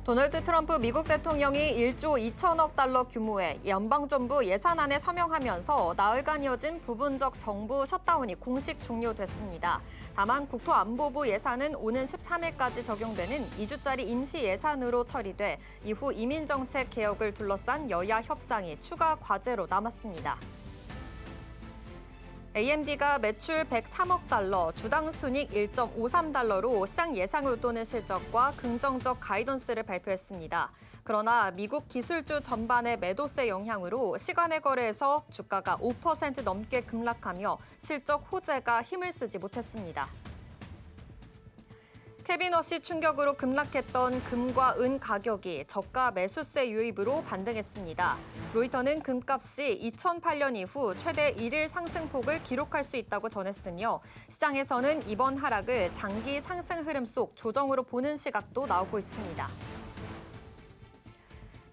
도널드 트럼프 미국 대통령이 1조 2천억 달러 규모의 연방정부 예산안에 서명하면서 나흘간 이어진 부분적 정부 셧다운이 공식 종료됐습니다. 다만 국토안보부 예산은 오는 13일까지 적용되는 2주짜리 임시 예산으로 처리돼 이후 이민정책 개혁을 둘러싼 여야 협상이 추가 과제로 남았습니다. AMD가 매출 103억 달러, 주당 순익 1.53달러로 시장 예상을 웃도는 실적과 긍정적 가이던스를 발표했습니다. 그러나 미국 기술주 전반의 매도세 영향으로 시간의 거래에서 주가가 5% 넘게 급락하며 실적 호재가 힘을 쓰지 못했습니다. 캐비넛이 충격으로 급락했던 금과 은 가격이 저가 매수세 유입으로 반등했습니다. 로이터는 금값이 2008년 이후 최대 1일 상승폭을 기록할 수 있다고 전했으며 시장에서는 이번 하락을 장기 상승 흐름 속 조정으로 보는 시각도 나오고 있습니다.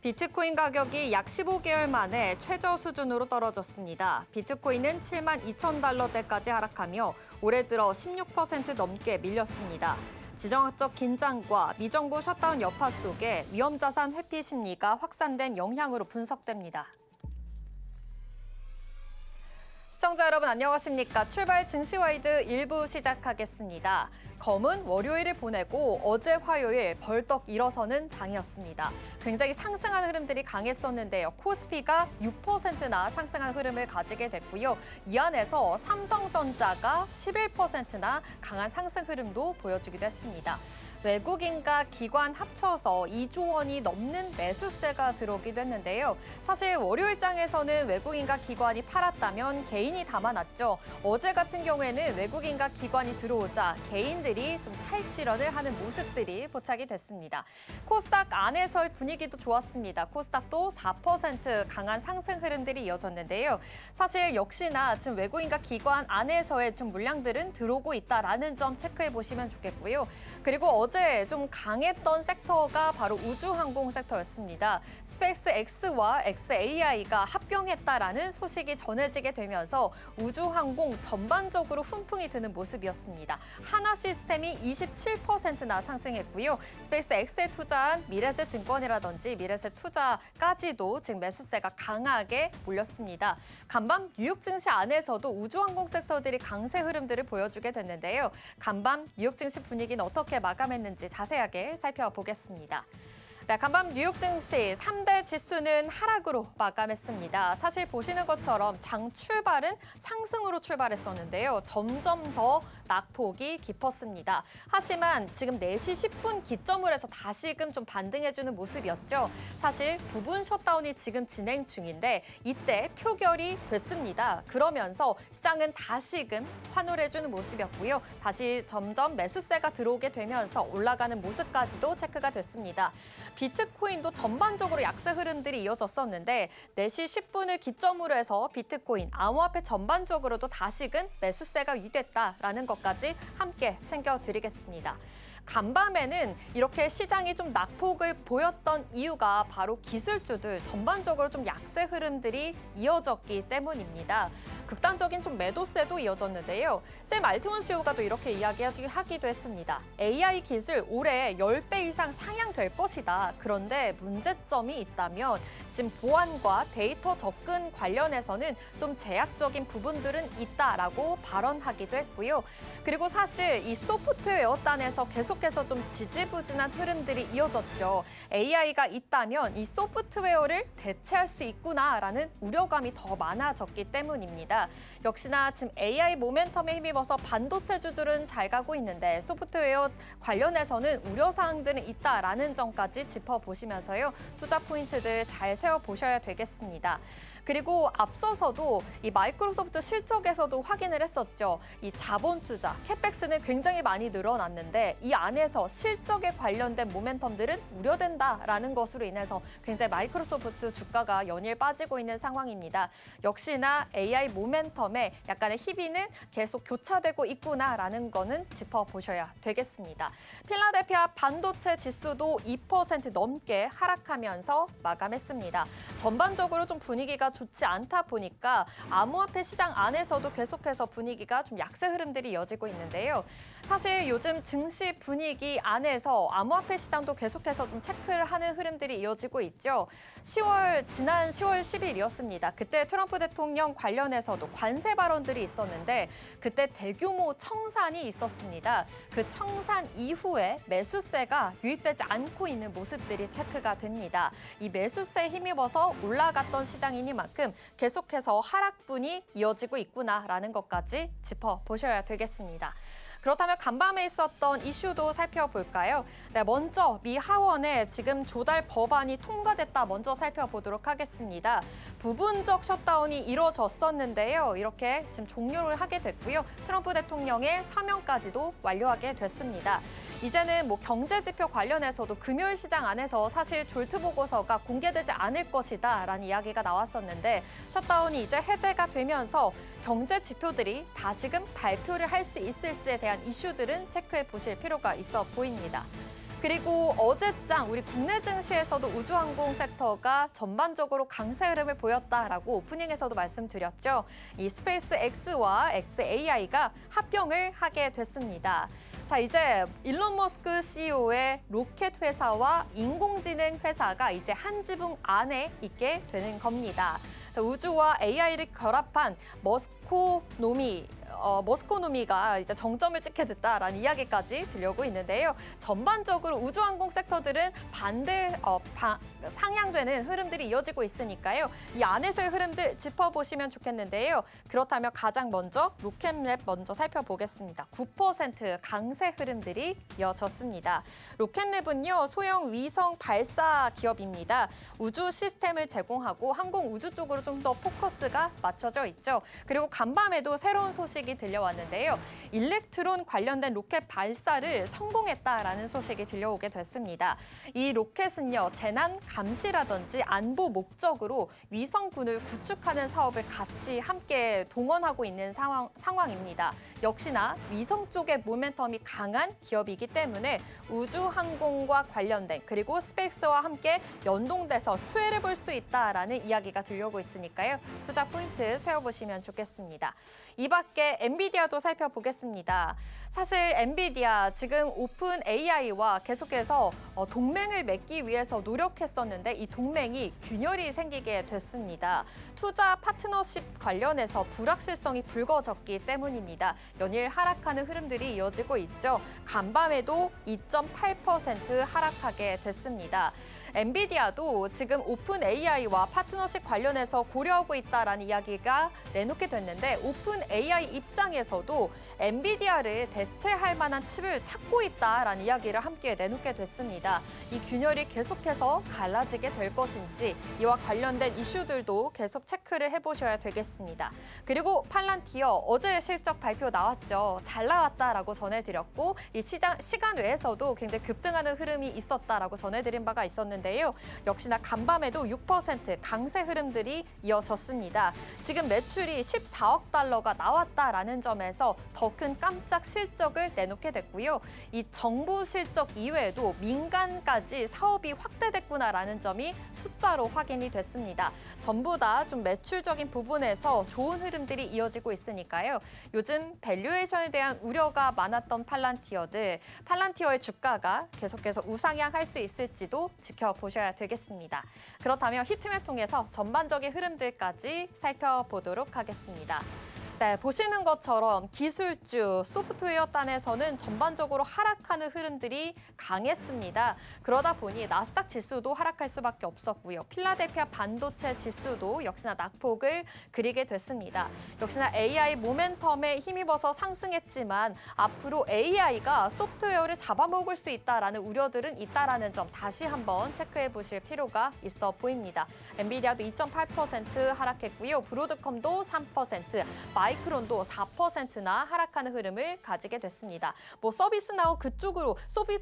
비트코인 가격이 약 15개월 만에 최저 수준으로 떨어졌습니다. 비트코인은 7만 2천 달러대까지 하락하며 올해 들어 16% 넘게 밀렸습니다. 지정학적 긴장과 미정부 셧다운 여파 속에 위험자산 회피 심리가 확산된 영향으로 분석됩니다. 시청자 여러분 안녕하십니까? 출발 증시와이드 1부 시작하겠습니다. 검은 월요일을 보내고 어제 화요일 벌떡 일어서는 장이었습니다. 굉장히 상승하는 흐름들이 강했었는데요. 코스피가 6%나 상승한 흐름을 가지게 됐고요. 이 안에서 삼성전자가 11%나 강한 상승 흐름도 보여주기도 했습니다. 외국인과 기관 합쳐서 2조 원이 넘는 매수세가 들어오기도 했는데요. 사실 월요일장에서는 외국인과 기관이 팔았다면 개인이 담아놨죠. 어제 같은 경우에는 외국인과 기관이 들어오자 개인들이 좀 차익 실현을 하는 모습들이 포착이 됐습니다. 코스닥 안에서의 분위기도 좋았습니다. 코스닥도 4% 강한 상승 흐름들이 이어졌는데요. 사실 역시나 지금 외국인과 기관 안에서의 좀 물량들은 들어오고 있다라는 점 체크해 보시면 좋겠고요. 그리고 어제 좀 강했던 섹터가 바로 우주항공 섹터였습니다. 스페이스 X와 xAI가 합병했다라는 소식이 전해지게 되면서 우주항공 전반적으로 훈풍이 드는 모습이었습니다. 하나시스템이 27%나 상승했고요. 스페이스 X에 투자한 미래세 증권이라든지 미래세 투자까지도 지금 매수세가 강하게 몰렸습니다. 간밤 뉴욕 증시 안에서도 우주항공 섹터들이 강세 흐름들을 보여주게 됐는데요. 간밤 뉴욕 증시 분위기는 어떻게 마감했는지 자세하게 살펴보겠습니다. 네, 간밤 뉴욕 증시 3대 지수는 하락으로 마감했습니다. 사실 보시는 것처럼 장 출발은 상승으로 출발했었는데요. 점점 더 낙폭이 깊었습니다. 하지만 지금 4시 10분 기점을 해서 다시금 좀 반등해주는 모습이었죠. 사실 부분 셧다운이 지금 진행 중인데 이때 표결이 됐습니다. 그러면서 시장은 다시금 환호해주는 모습이었고요. 다시 점점 매수세가 들어오게 되면서 올라가는 모습까지도 체크가 됐습니다. 비트코인도 전반적으로 약세 흐름들이 이어졌었는데 4시 10분을 기점으로 해서 비트코인, 암호화폐 전반적으로도 다시금 매수세가 유입됐다라는 것까지 함께 챙겨드리겠습니다. 간밤에는 이렇게 시장이 좀 낙폭을 보였던 이유가 바로 기술주들 전반적으로 좀 약세 흐름들이 이어졌기 때문입니다. 극단적인 좀 매도세도 이어졌는데요. 샘 알트먼 CEO가 또 이렇게 이야기하기도 했습니다. AI 기술 올해 10배 이상 상향될 것이다. 그런데 문제점이 있다면 지금 보안과 데이터 접근 관련해서는 좀 제약적인 부분들은 있다라고 발언하기도 했고요. 그리고 사실 이 소프트웨어 단에서 계속해서 좀 지지부진한 흐름들이 이어졌죠. AI가 있다면 이 소프트웨어를 대체할 수 있구나라는 우려감이 더 많아졌기 때문입니다. 역시나 지금 AI 모멘텀에 힘입어서 반도체주들은 잘 가고 있는데 소프트웨어 관련해서는 우려사항들은 있다라는 점까지 짚어보시면서요. 투자 포인트들 잘 세워보셔야 되겠습니다. 그리고 앞서서도 이 마이크로소프트 실적에서도 확인을 했었죠. 이 자본 투자, 캐펙스는 굉장히 많이 늘어났는데 이 안에서 실적에 관련된 모멘텀들은 우려된다라는 것으로 인해서 굉장히 마이크로소프트 주가가 연일 빠지고 있는 상황입니다. 역시나 AI 모멘텀에 약간의 희비는 계속 교차되고 있구나라는 거는 짚어보셔야 되겠습니다. 필라델피아 반도체 지수도 2% 넘게 하락하면서 마감했습니다. 전반적으로 좀 분위기가 좋지 않다 보니까 암호화폐 시장 안에서도 계속해서 분위기가 좀 약세 흐름들이 이어지고 있는데요. 사실 요즘 증시 분위기 분위기 안에서 암호화폐 시장도 계속해서 좀 체크를 하는 흐름들이 이어지고 있죠. 지난 10월 10일이었습니다. 그때 트럼프 대통령 관련해서도 관세 발언들이 있었는데 그때 대규모 청산이 있었습니다. 그 청산 이후에 매수세가 유입되지 않고 있는 모습들이 체크가 됩니다. 이 매수세에 힘입어서 올라갔던 시장이니만큼 계속해서 하락분이 이어지고 있구나라는 것까지 짚어보셔야 되겠습니다. 그렇다면 간밤에 있었던 이슈도 살펴볼까요? 네, 먼저 미 하원에 지금 조달 법안이 통과됐다 먼저 살펴보도록 하겠습니다. 부분적 셧다운이 이루어졌었는데요. 이렇게 지금 종료를 하게 됐고요. 트럼프 대통령의 사명까지도 완료하게 됐습니다. 이제는 경제 지표 관련해서도 금요일 시장 안에서 사실 졸트 보고서가 공개되지 않을 것이다라는 이야기가 나왔었는데 셧다운이 이제 해제가 되면서 경제 지표들이 다시금 발표를 할 수 있을지에 대한 이슈들은 체크해 보실 필요가 있어 보입니다. 그리고 어제장 우리 국내 증시에서도 우주항공 섹터가 전반적으로 강세 흐름을 보였다라고 오프닝에서도 말씀드렸죠. 이 스페이스 X와 xAI가 합병을 하게 됐습니다. 자, 이제 일론 머스크 CEO의 로켓 회사와 인공지능 회사가 이제 한 지붕 안에 있게 되는 겁니다. 자, 우주와 AI를 결합한 머스코노미가 이제 정점을 찍게 됐다라는 이야기까지 들려오고 있는데요. 전반적으로 우주항공 섹터들은 상향되는 흐름들이 이어지고 있으니까요. 이 안에서의 흐름들 짚어보시면 좋겠는데요. 그렇다면 가장 먼저 로켓랩 먼저 살펴보겠습니다. 9% 강세 흐름들이 이어졌습니다. 로켓랩은요, 소형 위성 발사 기업입니다. 우주 시스템을 제공하고 항공 우주 쪽으로 좀 더 포커스가 맞춰져 있죠. 그리고 간밤에도 새로운 소식이 들려왔는데요. 일렉트론 관련된 로켓 발사를 성공했다라는 소식이 들려오게 됐습니다. 이 로켓은요, 재난 감시라든지 안보 목적으로 위성군을 구축하는 사업을 같이 함께 동원하고 있는 상황입니다. 역시나 위성 쪽의 모멘텀이 강한 기업이기 때문에 우주항공과 관련된 그리고 스페이스와 함께 연동돼서 수혜를 볼 수 있다라는 이야기가 들려오고 있으니까요. 투자 포인트 세워보시면 좋겠습니다. 이 밖에 엔비디아도 살펴보겠습니다. 사실 엔비디아 지금 오픈 AI와 계속해서 동맹을 맺기 위해서 노력했었는데 이 동맹이 균열이 생기게 됐습니다. 투자 파트너십 관련해서 불확실성이 불거졌기 때문입니다. 연일 하락하는 흐름들이 이어지고 있죠. 간밤에도 2.8% 하락하게 됐습니다. 엔비디아도 지금 오픈 AI와 파트너십 관련해서 고려하고 있다라는 이야기가 내놓게 됐는데 오픈 AI 입장에서도 엔비디아를 대체할 만한 칩을 찾고 있다라는 이야기를 함께 내놓게 됐습니다. 이 균열이 계속해서 갈라지게 될 것인지 이와 관련된 이슈들도 계속 체크를 해보셔야 되겠습니다. 그리고 팔란티어 어제 실적 발표 나왔죠. 잘 나왔다라고 전해드렸고 이 시간 외에서도 굉장히 급등하는 흐름이 있었다라고 전해드린 바가 있었는데요. 역시나 간밤에도 6% 강세 흐름들이 이어졌습니다. 지금 매출이 14억 달러가 나왔다라는 점에서 더 큰 깜짝 실적을 내놓게 됐고요. 이 정부 실적 이외에도 민간까지 사업이 확대됐구나라는 점이 숫자로 확인이 됐습니다. 전부 다 좀 매출적인 부분에서 좋은 흐름들이 이어지고 있으니까요. 요즘 밸류에이션에 대한 우려가 많았던 팔란티어의 주가가 계속해서 우상향할 수 있을지도 지켜보셔야 되겠습니다. 그렇다면 히트맵 통해서 전반적인 흐름들까지 살펴보도록 하겠습니다. 네, 보시는 것처럼 기술주, 소프트웨어 단에서는 전반적으로 하락하는 흐름들이 강했습니다. 그러다 보니 나스닥 지수도 하락할 수밖에 없었고요. 필라델피아 반도체 지수도 역시나 낙폭을 그리게 됐습니다. 역시나 AI 모멘텀에 힘입어서 상승했지만 앞으로 AI가 소프트웨어를 잡아먹을 수 있다라는 우려들은 있다라는 점 다시 한번 체크해 보실 필요가 있어 보입니다. 엔비디아도 2.8% 하락했고요. 브로드컴도 3%, 마이크론도 4%나 하락하는 흐름을 가지게 됐습니다. 서비스나우 그쪽으로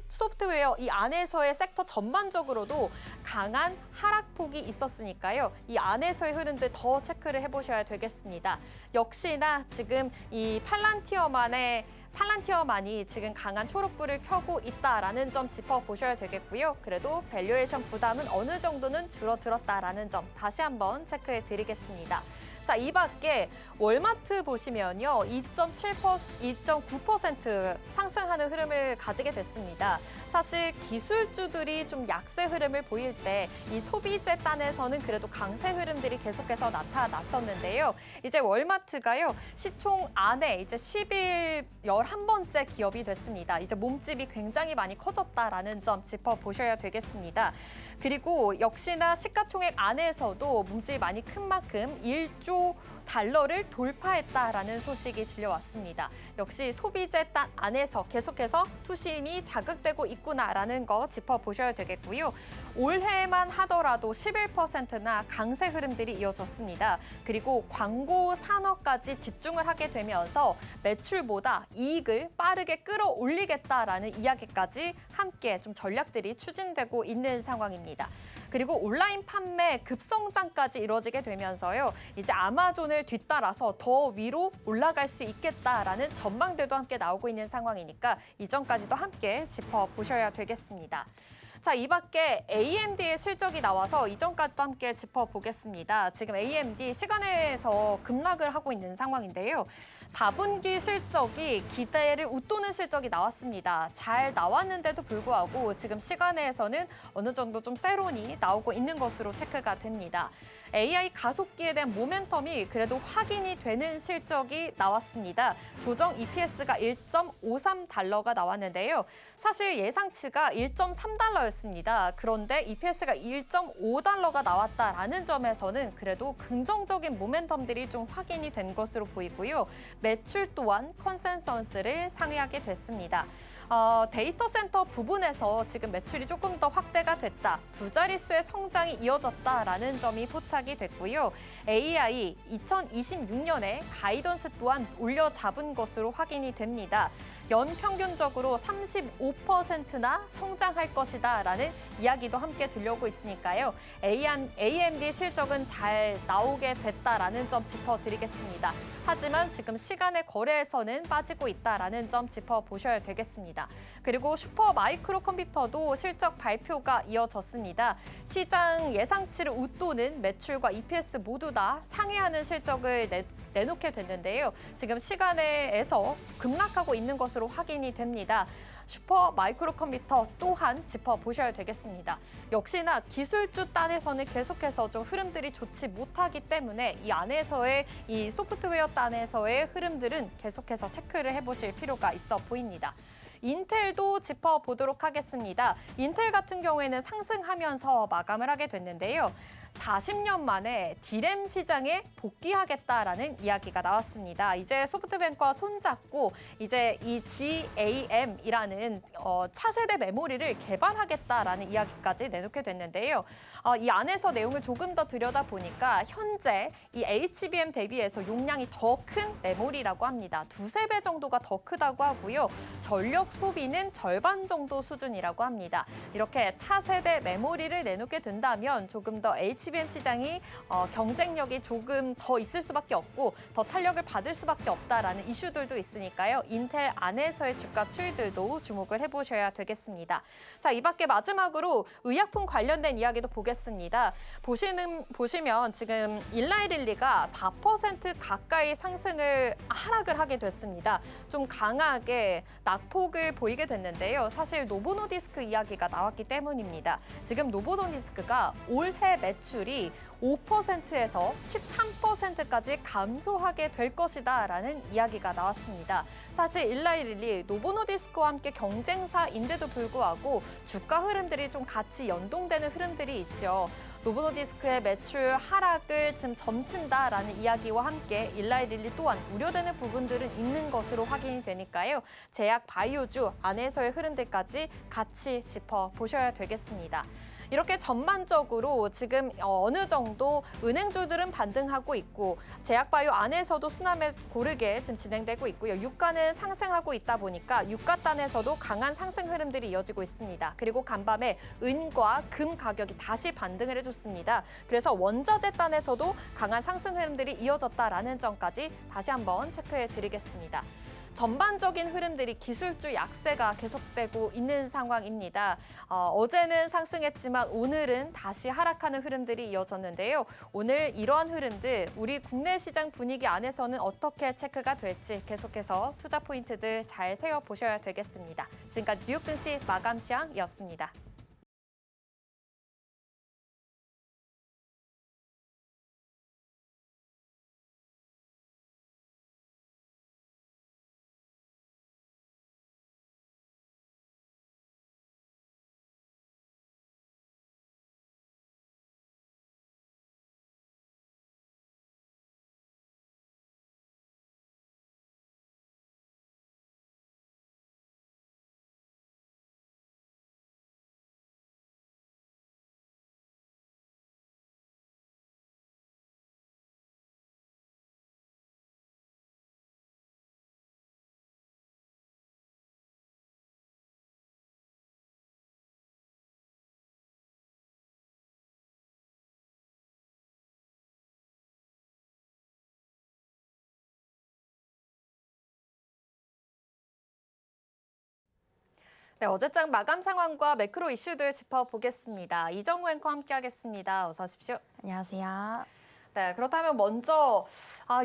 소프트웨어 이 안에서의 섹터 전반적으로도 강한 하락폭이 있었으니까요. 이 안에서의 흐름들 더 체크를 해보셔야 되겠습니다. 역시나 지금 이 팔란티어만의 팔란티어만이 지금 강한 초록불을 켜고 있다라는 점 짚어보셔야 되겠고요. 그래도 밸류에이션 부담은 어느 정도는 줄어들었다라는 점 다시 한번 체크해 드리겠습니다. 자, 이 밖에 월마트 보시면요. 2.9% 상승하는 흐름을 가지게 됐습니다. 사실 기술주들이 좀 약세 흐름을 보일 때 이 소비재 단에서는 그래도 강세 흐름들이 계속해서 나타났었는데요. 이제 월마트가요. 시총 안에 이제 10일 11번째 기업이 됐습니다. 이제 몸집이 굉장히 많이 커졌다라는 점 짚어보셔야 되겠습니다. 그리고 역시나 시가총액 안에서도 몸집이 많이 큰 만큼 1조 달러를 돌파했다라는 소식이 들려왔습니다. 역시 소비재 단 안에서 계속해서 투심이 자극되고 있구나라는 거 짚어보셔야 되겠고요. 올해만 하더라도 11%나 강세 흐름들이 이어졌습니다. 그리고 광고 산업까지 집중을 하게 되면서 매출보다 이익을 빠르게 끌어올리겠다라는 이야기까지 함께 좀 전략들이 추진되고 있는 상황입니다. 그리고 온라인 판매 급성장까지 이루어지게 되면서요. 이제 아마존을 뒤따라서 더 위로 올라갈 수 있겠다라는 전망들도 함께 나오고 있는 상황이니까 이 점까지도 함께 짚어보셔야 되겠습니다. 자, 이 밖에 AMD의 실적이 나와서 이점까지도 함께 짚어보겠습니다. 지금 AMD 시간에서 급락을 하고 있는 상황인데요. 4분기 실적이 기대를 웃도는 실적이 나왔습니다. 잘 나왔는데도 불구하고 지금 시간에서는 어느 정도 좀 세론이 나오고 있는 것으로 체크가 됩니다. AI 가속기에 대한 모멘텀이 그래도 확인이 되는 실적이 나왔습니다. 조정 EPS가 1.53달러가 나왔는데요. 사실 예상치가 1.3달러였습니다. 그런데 EPS가 1.5달러가 나왔다라는 점에서는 그래도 긍정적인 모멘텀들이 좀 확인이 된 것으로 보이고요. 매출 또한 컨센서스를 상회하게 됐습니다. 데이터 센터 부분에서 지금 매출이 조금 더 확대가 됐다. 두 자릿수의 성장이 이어졌다라는 점이 포착이 됐고요. AI 2026년에 가이던스 또한 올려잡은 것으로 확인이 됩니다. 연평균적으로 35%나 성장할 것이다라는 이야기도 함께 들려오고 있으니까요. AMD 실적은 잘 나오게 됐다라는 점 짚어드리겠습니다. 하지만 지금 시간의 거래에서는 빠지고 있다라는 점 짚어보셔야 되겠습니다. 그리고 슈퍼 마이크로 컴퓨터도 실적 발표가 이어졌습니다. 시장 예상치를 웃도는 매출과 EPS 모두 다 상회하는 실적을 내놓게 됐는데요. 지금 시간에서 급락하고 있는 것으로 확인이 됩니다. 슈퍼 마이크로 컴퓨터 또한 짚어보셔야 되겠습니다. 역시나 기술주 단에서는 계속해서 좀 흐름들이 좋지 못하기 때문에 이 안에서의 이 소프트웨어 단에서의 흐름들은 계속해서 체크를 해보실 필요가 있어 보입니다. 인텔도 짚어보도록 하겠습니다. 인텔 같은 경우에는 상승하면서 마감을 하게 됐는데요. 40년 만에 디램 시장에 복귀하겠다라는 이야기가 나왔습니다. 이제 소프트뱅크와 손잡고 이제 이 GAM이라는 차세대 메모리를 개발하겠다라는 이야기까지 내놓게 됐는데요. 이 안에서 내용을 조금 더 들여다보니까 현재 이 HBM 대비해서 용량이 더 큰 메모리라고 합니다. 두세 배 정도가 더 크다고 하고요. 전력 소비는 절반 정도 수준이라고 합니다. 이렇게 차세대 메모리를 내놓게 된다면 조금 더 HBM 시장이 경쟁력이 조금 더 있을 수밖에 없고 더 탄력을 받을 수밖에 없다라는 이슈들도 있으니까요. 인텔 안에서의 주가 추이들도 주목을 해보셔야 되겠습니다. 자, 이 밖에 마지막으로 의약품 관련된 이야기도 보겠습니다. 보시면 지금 일라이릴리가 4% 가까이 하락을 하게 됐습니다. 좀 강하게 낙폭을 보이게 됐는데요. 사실 노보노디스크 이야기가 나왔기 때문입니다. 지금 노보노디스크가 올해 매출이 5%에서 13%까지 감소하게 될 것이다라는 이야기가 나왔습니다. 사실 일라이릴리 노보노디스크와 함께 경쟁사인데도 불구하고 주가 흐름들이 좀 같이 연동되는 흐름들이 있죠. 노보노디스크의 매출 하락을 지금 점친다라는 이야기와 함께 일라이릴리 또한 우려되는 부분들은 있는 것으로 확인이 되니까요. 제약 바이오주 안에서의 흐름들까지 같이 짚어보셔야 되겠습니다. 이렇게 전반적으로 지금 어느 정도 은행주들은 반등하고 있고 제약바이오 안에서도 순환매 고르게 지금 진행되고 있고요. 유가는 상승하고 있다 보니까 유가단에서도 강한 상승 흐름들이 이어지고 있습니다. 그리고 간밤에 은과 금 가격이 다시 반등을 해줬습니다. 그래서 원자재 단에서도 강한 상승 흐름들이 이어졌다라는 점까지 다시 한번 체크해 드리겠습니다. 전반적인 흐름들이 기술주 약세가 계속되고 있는 상황입니다. 어제는 상승했지만 오늘은 다시 하락하는 흐름들이 이어졌는데요. 오늘 이러한 흐름들 우리 국내 시장 분위기 안에서는 어떻게 체크가 될지 계속해서 투자 포인트들 잘 세워보셔야 되겠습니다. 지금까지 뉴욕 증시 마감 시황이었습니다. 네, 어제장 마감 상황과 매크로 이슈들 짚어보겠습니다. 이정우 앵커 함께하겠습니다. 어서 오십시오. 안녕하세요. 네, 그렇다면 먼저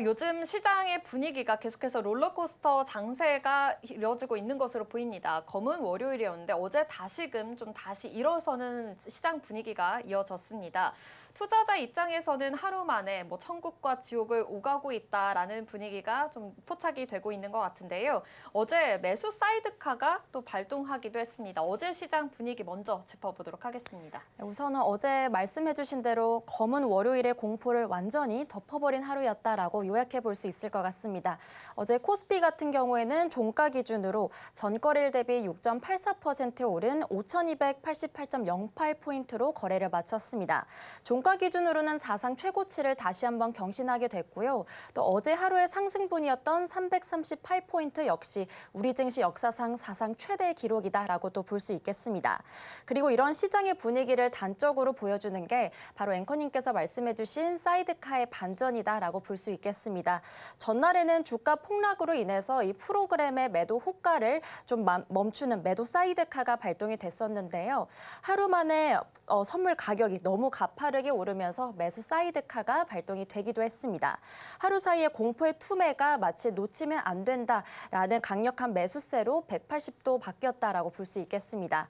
요즘 시장의 분위기가 계속해서 롤러코스터 장세가 이뤄지고 있는 것으로 보입니다. 검은 월요일이었는데 어제 다시금 좀 다시 일어서는 시장 분위기가 이어졌습니다. 투자자 입장에서는 하루 만에 천국과 지옥을 오가고 있다라는 분위기가 좀 포착이 되고 있는 것 같은데요. 어제 매수 사이드카가 또 발동하기도 했습니다. 어제 시장 분위기 먼저 짚어보도록 하겠습니다. 우선은 어제 말씀해주신 대로 검은 월요일의 공포를 완전히 덮어버린 하루였다라고 요약해 볼 수 있을 것 같습니다. 어제 코스피 같은 경우에는 종가 기준으로 전거래일 대비 6.84% 오른 5,288.08포인트로 거래를 마쳤습니다. 종가 기준으로는 사상 최고치를 다시 한번 경신하게 됐고요. 또 어제 하루의 상승분이었던 338포인트 역시 우리 증시 역사상 사상 최대 기록이다라고 또 볼 수 있겠습니다. 그리고 이런 시장의 분위기를 단적으로 보여주는 게 바로 앵커님께서 말씀해주신 사이드카의 반전이다라고 볼 수 있겠습니다. 전날에는 주가 폭락으로 인해서 이 프로그램의 매도 호가를 좀 멈추는 매도 사이드카가 발동이 됐었는데요. 하루 만에 선물 가격이 너무 가파르게 오르면서 매수 사이드카가 발동이 되기도 했습니다. 하루 사이에 공포의 투매가 마치 놓치면 안 된다라는 강력한 매수세로 180도 바뀌었다라고 볼 수 있겠습니다.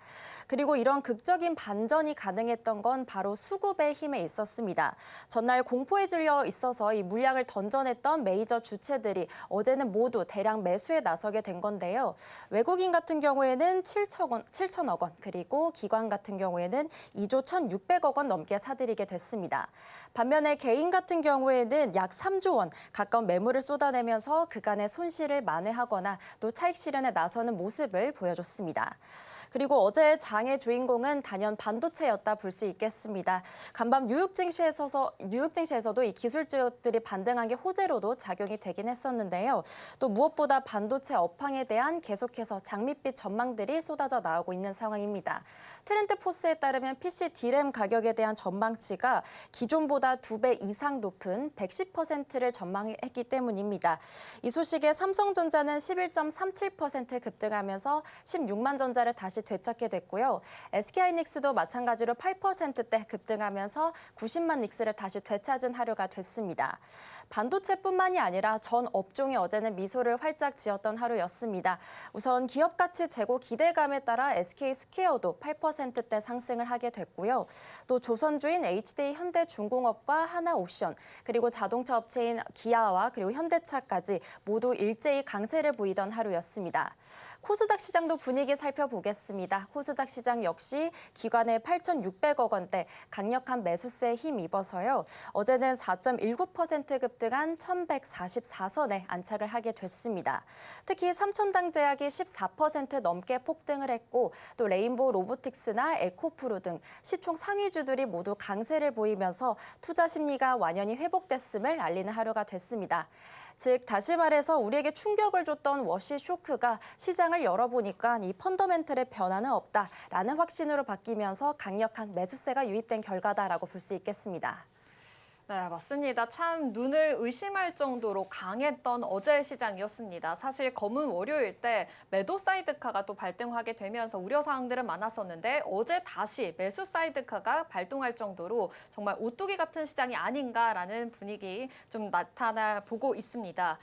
그리고 이런 극적인 반전이 가능했던 건 바로 수급의 힘에 있었습니다. 전날 공포에 질려 있어서 이 물량을 던져냈던 메이저 주체들이 어제는 모두 대량 매수에 나서게 된 건데요. 외국인 같은 경우에는 7천억 원, 그리고 기관 같은 경우에는 2조 1,600억 원 넘게 사들이게 됐습니다. 반면에 개인 같은 경우에는 약 3조 원 가까운 매물을 쏟아내면서 그간의 손실을 만회하거나 또 차익 실현에 나서는 모습을 보여줬습니다. 그리고 어제 장의 주인공은 단연 반도체였다 볼 수 있겠습니다. 간밤 뉴욕 증시에서도 이 기술주들이 반등한 게 호재로도 작용이 되긴 했었는데요. 또 무엇보다 반도체 업황에 대한 계속해서 장밋빛 전망들이 쏟아져 나오고 있는 상황입니다. 트렌드포스에 따르면 PC D램 가격에 대한 전망치가 기존보다 2배 이상 높은 110%를 전망했기 때문입니다. 이 소식에 삼성전자는 11.37% 급등하면서 16만 전자를 다시 되찾게 됐고요. SK하이닉스도 마찬가지로 8%대 급등하면서 90만 닉스를 다시 되찾은 하루가 됐습니다. 반도체뿐만이 아니라 전 업종이 어제는 미소를 활짝 지었던 하루였습니다. 우선 기업 가치 재고 기대감에 따라 SK스퀘어도 8%대 상승을 하게 됐고요. 또 조선주인 HD 현대중공업과 하나오션, 그리고 자동차 업체인 기아와 그리고 현대차까지 모두 일제히 강세를 보이던 하루였습니다. 코스닥 시장도 분위기 살펴보겠습니다. 코스닥 시장 역시 기관의 8,600억 원대 강력한 매수세에 힘입어서요. 어제는 4.19% 급등한 1,144선에 안착을 하게 됐습니다. 특히 삼천당 제약이 14% 넘게 폭등을 했고 또 레인보우 로보틱스나 에코프로 등 시총 상위주들이 모두 강세를 보이면서 투자 심리가 완연히 회복됐음을 알리는 하루가 됐습니다. 즉 다시 말해서 우리에게 충격을 줬던 워시 쇼크가 시장을 열어보니까 이 펀더멘털의 변화는 없다라는 확신으로 바뀌면서 강력한 매수세가 유입된 결과다라고 볼 수 있겠습니다. 네, 맞습니다. 참 눈을 의심할 정도로 강했던 어제 시장이었습니다. 사실 검은 월요일 때 매도 사이드카가 또 발동하게 되면서 우려사항들은 많았었는데 어제 다시 매수 사이드카가 발동할 정도로 정말 오뚜기 같은 시장이 아닌가라는 분위기 좀 나타나 보고 있습니다.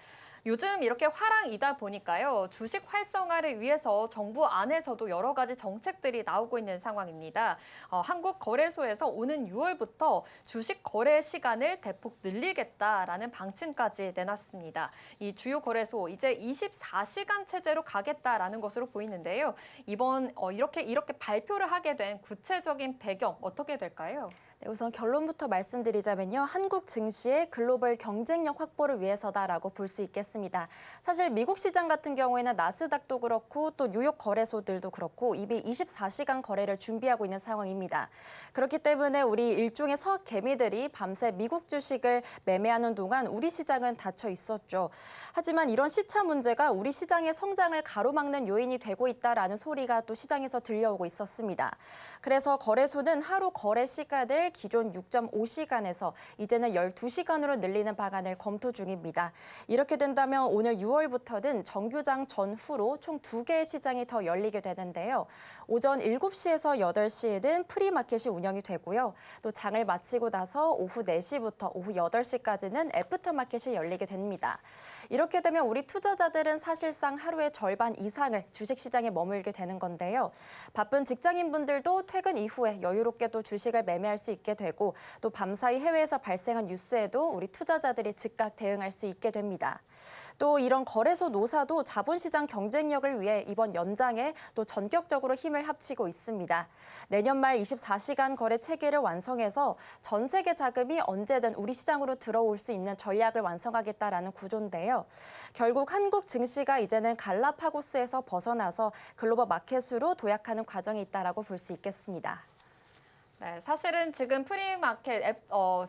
요즘 이렇게 화랑이다 보니까요. 주식 활성화를 위해서 정부 안에서도 여러 가지 정책들이 나오고 있는 상황입니다. 한국거래소에서 오는 6월부터 주식 거래 시간을 대폭 늘리겠다라는 방침까지 내놨습니다. 이 주요 거래소 이제 24시간 체제로 가겠다라는 것으로 보이는데요. 이번 이렇게 발표를 하게 된 구체적인 배경 어떻게 될까요? 네, 우선 결론부터 말씀드리자면요. 한국 증시의 글로벌 경쟁력 확보를 위해서다라고 볼 수 있겠습니다. 사실 미국 시장 같은 경우에는 나스닥도 그렇고 또 뉴욕 거래소들도 그렇고 이미 24시간 거래를 준비하고 있는 상황입니다. 그렇기 때문에 우리 일종의 서학 개미들이 밤새 미국 주식을 매매하는 동안 우리 시장은 닫혀 있었죠. 하지만 이런 시차 문제가 우리 시장의 성장을 가로막는 요인이 되고 있다라는 소리가 또 시장에서 들려오고 있었습니다. 그래서 거래소는 하루 거래 시간을 기존 6.5시간에서 이제는 12시간으로 늘리는 방안을 검토 중입니다. 이렇게 된다면 오늘 6월부터는 정규장 전후로 총 2개의 시장이 더 열리게 되는데요. 오전 7시에서 8시에는 프리마켓이 운영이 되고요. 또 장을 마치고 나서 오후 4시부터 오후 8시까지는 애프터마켓이 열리게 됩니다. 이렇게 되면 우리 투자자들은 사실상 하루의 절반 이상을 주식시장에 머물게 되는 건데요. 바쁜 직장인분들도 퇴근 이후에 여유롭게 또 주식을 매매할 수 있게 되고 또 밤사이 해외에서 발생한 뉴스에도 우리 투자자들이 즉각 대응할 수 있게 됩니다. 또 이런 거래소 노사도 자본시장 경쟁력을 위해 이번 연장에 또 전격적으로 힘을 합치고 있습니다. 내년 말 24시간 거래 체계를 완성해서 전 세계 자금이 언제든 우리 시장으로 들어올 수 있는 전략을 완성하겠다라는 구조인데요. 결국 한국 증시가 이제는 갈라파고스에서 벗어나서 글로벌 마켓으로 도약하는 과정이 있다라고 볼 수 있겠습니다. 네, 사실은 지금 프리마켓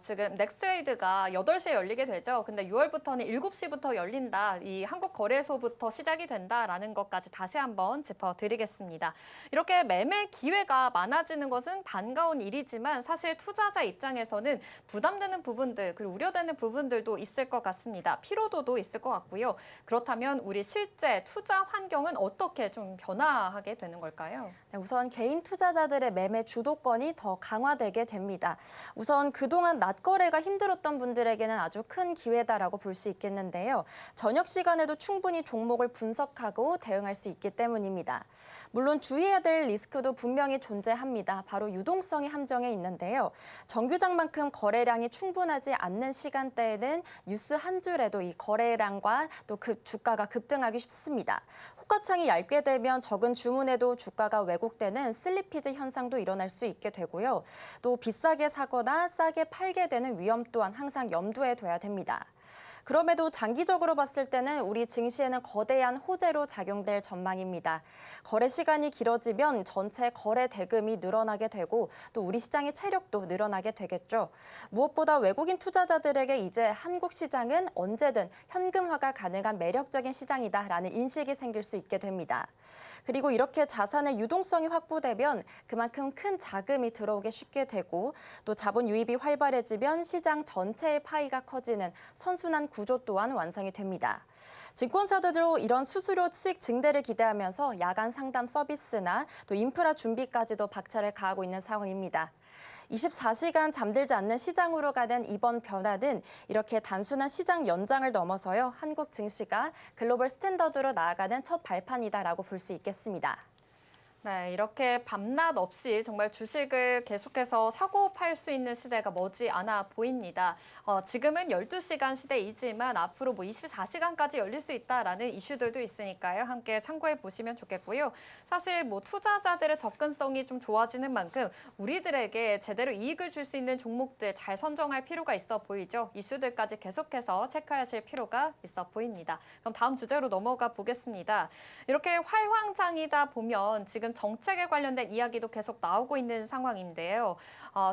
지금 넥스트레이드가 8시에 열리게 되죠. 근데 6월부터는 7시부터 열린다. 이 한국 거래소부터 시작이 된다라는 것까지 다시 한번 짚어드리겠습니다. 이렇게 매매 기회가 많아지는 것은 반가운 일이지만 사실 투자자 입장에서는 부담되는 부분들 그리고 우려되는 부분들도 있을 것 같습니다. 피로도도 있을 것 같고요. 그렇다면 우리 실제 투자 환경은 어떻게 좀 변화하게 되는 걸까요? 네, 우선 개인 투자자들의 매매 주도권이 더 강화되게 됩니다. 우선 그동안 낮 거래가 힘들었던 분들에게는 아주 큰 기회다라고 볼 수 있겠는데요. 저녁 시간에도 충분히 종목을 분석하고 대응할 수 있기 때문입니다. 물론 주의해야 될 리스크도 분명히 존재합니다. 바로 유동성이 함정에 있는데요. 정규장만큼 거래량이 충분하지 않는 시간대에는 뉴스 한 줄에도 이 거래량과 또 주가가 급등하기 쉽습니다. 호가창이 얇게 되면 적은 주문에도 주가가 왜곡되는 슬리피지 현상도 일어날 수 있게 되고요. 또 비싸게 사거나 싸게 팔게 되는 위험 또한 항상 염두에 둬야 됩니다. 그럼에도 장기적으로 봤을 때는 우리 증시에는 거대한 호재로 작용될 전망입니다. 거래 시간이 길어지면 전체 거래 대금이 늘어나게 되고 또 우리 시장의 체력도 늘어나게 되겠죠. 무엇보다 외국인 투자자들에게 이제 한국 시장은 언제든 현금화가 가능한 매력적인 시장이다라는 인식이 생길 수 있게 됩니다. 그리고 이렇게 자산의 유동성이 확보되면 그만큼 큰 자금이 들어오게 쉽게 되고 또 자본 유입이 활발해지면 시장 전체의 파이가 커지는 선순환 구조 또한 완성이 됩니다. 증권사들도 이런 수수료 수익 증대를 기대하면서 야간 상담 서비스나 또 인프라 준비까지도 박차를 가하고 있는 상황입니다. 24시간 잠들지 않는 시장으로 가는 이번 변화는 이렇게 단순한 시장 연장을 넘어서요. 한국 증시가 글로벌 스탠더드로 나아가는 첫 발판이다라고 볼 수 있겠습니다. 네, 이렇게 밤낮 없이 정말 주식을 계속해서 사고 팔 수 있는 시대가 머지않아 보입니다. 지금은 12시간 시대이지만 앞으로 24시간까지 열릴 수 있다라는 이슈들도 있으니까요. 함께 참고해 보시면 좋겠고요. 사실 투자자들의 접근성이 좀 좋아지는 만큼 우리들에게 제대로 이익을 줄 수 있는 종목들 잘 선정할 필요가 있어 보이죠. 이슈들까지 계속해서 체크하실 필요가 있어 보입니다. 그럼 다음 주제로 넘어가 보겠습니다. 이렇게 활황장이다 보면 지금 이런 정책에 관련된 이야기도 계속 나오고 있는 상황인데요.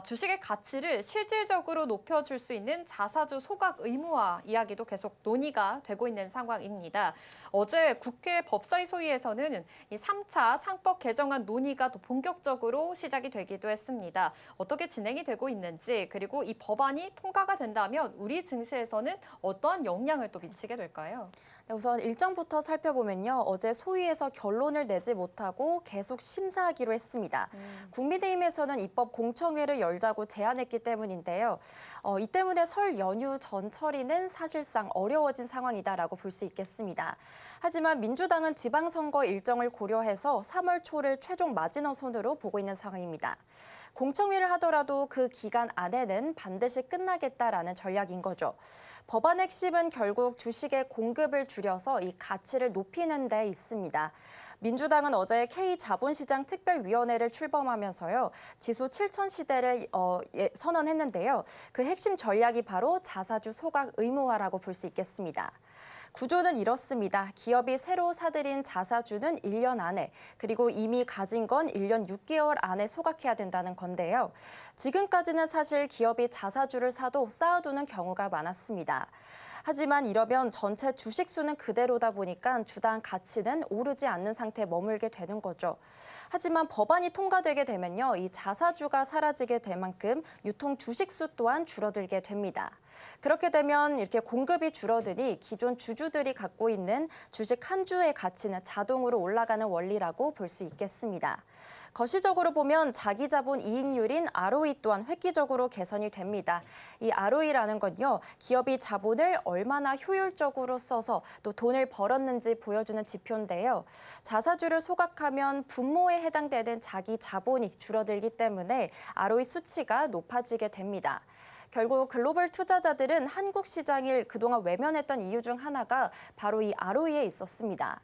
주식의 가치를 실질적으로 높여줄 수 있는 자사주 소각 의무화 이야기도 계속 논의가 되고 있는 상황입니다. 어제 국회 법사위 소위에서는 이 3차 상법 개정안 논의가 또 본격적으로 시작이 되기도 했습니다. 어떻게 진행이 되고 있는지, 그리고 이 법안이 통과가 된다면 우리 증시에서는 어떠한 영향을 또 미치게 될까요? 네, 우선 일정부터 살펴보면요. 어제 소위에서 결론을 내지 못하고 계속 심사하기로 했습니다. 국민의힘에서는 입법 공청회를 열자고 제안했기 때문인데요. 이 때문에 설 연휴 전 처리는 사실상 어려워진 상황이다라고 볼 수 있겠습니다. 하지만 민주당은 지방선거 일정을 고려해서 3월 초를 최종 마지노선으로 보고 있는 상황입니다. 공청회를 하더라도 그 기간 안에는 반드시 끝나겠다라는 전략인 거죠. 법안 핵심은 결국 주식의 공급을 줄여서 이 가치를 높이는 데 있습니다. 민주당은 어제 K자본시장 특별위원회를 출범하면서요. 지수 7천 시대를 선언했는데요. 그 핵심 전략이 바로 자사주 소각 의무화라고 볼 수 있겠습니다. 구조는 이렇습니다. 기업이 새로 사들인 자사주는 1년 안에, 그리고 이미 가진 건 1년 6개월 안에 소각해야 된다는 건데요. 지금까지는 사실 기업이 자사주를 사도 쌓아두는 경우가 많았습니다. 하지만 이러면 전체 주식 수는 그대로다 보니까 주당 가치는 오르지 않는 상태에 머물게 되는 거죠. 하지만 법안이 통과되게 되면요, 이 자사주가 사라지게 될 만큼 유통 주식 수 또한 줄어들게 됩니다. 그렇게 되면 이렇게 공급이 줄어드니 기존 주주들이 갖고 있는 주식 한 주의 가치는 자동으로 올라가는 원리라고 볼 수 있겠습니다. 거시적으로 보면 자기자본 이익률인 ROE 또한 획기적으로 개선이 됩니다. 이 ROE라는 건요, 기업이 자본을 얼마나 효율적으로 써서 또 돈을 벌었는지 보여주는 지표인데요. 자사주를 소각하면 분모에 해당되는 자기 자본이 줄어들기 때문에 ROE 수치가 높아지게 됩니다. 결국 글로벌 투자자들은 한국 시장을 그동안 외면했던 이유 중 하나가 바로 이 ROE에 있었습니다.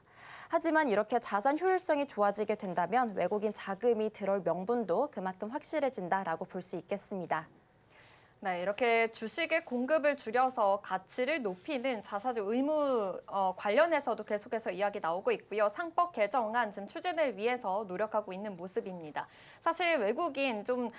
하지만 이렇게 자산 효율성이 좋아지게 된다면 외국인 자금이 들어올 명분도 그만큼 확실해진다라고 볼 수 있겠습니다. 네, 이렇게 주식의 공급을 줄여서 가치를 높이는 자사주 의무 관련해서도 계속해서 이야기 나오고 있고요. 상법 개정안 지금 추진을 위해서 노력하고 있는 모습입니다. 사실 외국인 좀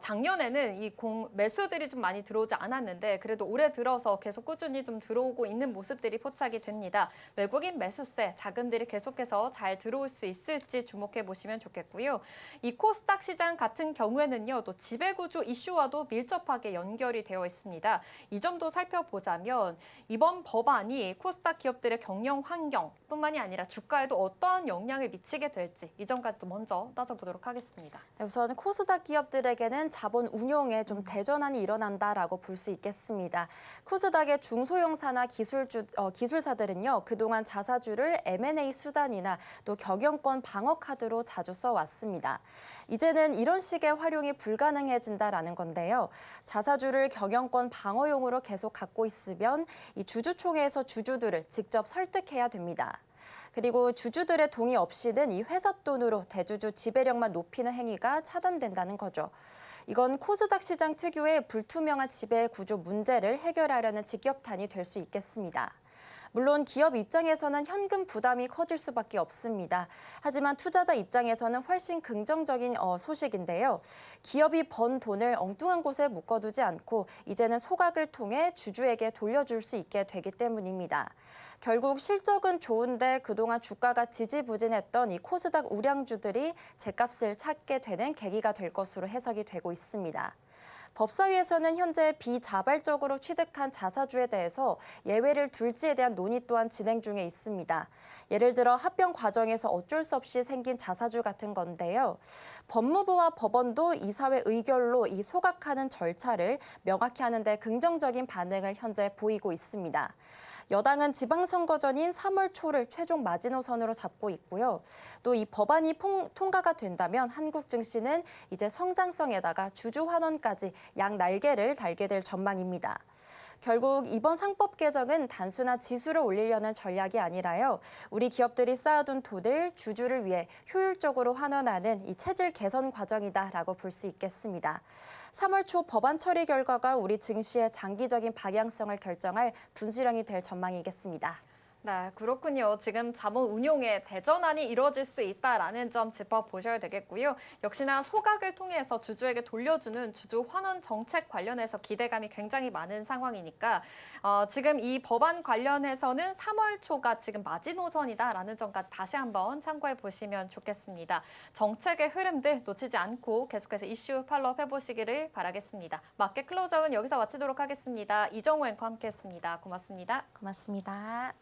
작년에는 이 매수들이 좀 많이 들어오지 않았는데 그래도 올해 들어서 계속 꾸준히 좀 들어오고 있는 모습들이 포착이 됩니다. 외국인 매수세 자금들이 계속해서 잘 들어올 수 있을지 주목해 보시면 좋겠고요. 이 코스닥 시장 같은 경우에는요, 또 지배구조 이슈와도 밀접하게 연결이 되어 있습니다. 이 점도 살펴보자면 이번 법안이 코스닥 기업들의 경영 환경뿐만이 아니라 주가에도 어떠한 영향을 미치게 될지 이 점까지도 먼저 따져보도록 하겠습니다. 네, 우선 코스닥 기업들에게는 자본 운용에 좀 대전환이 일어난다라고 볼 수 있겠습니다. 코스닥의 중소형사나 기술사들은요, 그동안 자사주를 M&A 수단이나 또 경영권 방어 카드로 자주 써왔습니다. 이제는 이런 식의 활용이 불가능해진다라는 건데요. 자사주를 경영권 방어용으로 계속 갖고 있으면 이 주주총회에서 주주들을 직접 설득해야 됩니다. 그리고 주주들의 동의 없이는 이 회사 돈으로 대주주 지배력만 높이는 행위가 차단된다는 거죠. 이건 코스닥 시장 특유의 불투명한 지배 구조 문제를 해결하려는 직격탄이 될 수 있겠습니다. 물론 기업 입장에서는 현금 부담이 커질 수밖에 없습니다. 하지만 투자자 입장에서는 훨씬 긍정적인 소식인데요. 기업이 번 돈을 엉뚱한 곳에 묶어두지 않고 이제는 소각을 통해 주주에게 돌려줄 수 있게 되기 때문입니다. 결국 실적은 좋은데 그동안 주가가 지지부진했던 이 코스닥 우량주들이 제값을 찾게 되는 계기가 될 것으로 해석이 되고 있습니다. 법사위에서는 현재 비자발적으로 취득한 자사주에 대해서 예외를 둘지에 대한 논의 또한 진행 중에 있습니다. 예를 들어 합병 과정에서 어쩔 수 없이 생긴 자사주 같은 건데요. 법무부와 법원도 이사회 의결로 이 소각하는 절차를 명확히 하는 데 긍정적인 반응을 현재 보이고 있습니다. 여당은 지방선거 전인 3월 초를 최종 마지노선으로 잡고 있고요. 또 이 법안이 통과가 된다면 한국 증시는 이제 성장성에다가 주주 환원까지 양 날개를 달게 될 전망입니다. 결국 이번 상법 개정은 단순한 지수를 올리려는 전략이 아니라요. 우리 기업들이 쌓아둔 돈을 주주를 위해 효율적으로 환원하는 이 체질 개선 과정이다라고 볼 수 있겠습니다. 3월 초 법안 처리 결과가 우리 증시의 장기적인 방향성을 결정할 분수령이 될 전망이겠습니다. 네, 그렇군요. 지금 자본 운용에 대전환이 이루어질 수 있다라는 점 짚어보셔야 되겠고요. 역시나 소각을 통해서 주주에게 돌려주는 주주 환원 정책 관련해서 기대감이 굉장히 많은 상황이니까 지금 이 법안 관련해서는 3월 초가 지금 마지노선이다라는 점까지 다시 한번 참고해 보시면 좋겠습니다. 정책의 흐름들 놓치지 않고 계속해서 이슈 팔로우 해보시기를 바라겠습니다. 마켓 클로저는 여기서 마치도록 하겠습니다. 이정우 앵커와 함께했습니다. 고맙습니다. 고맙습니다.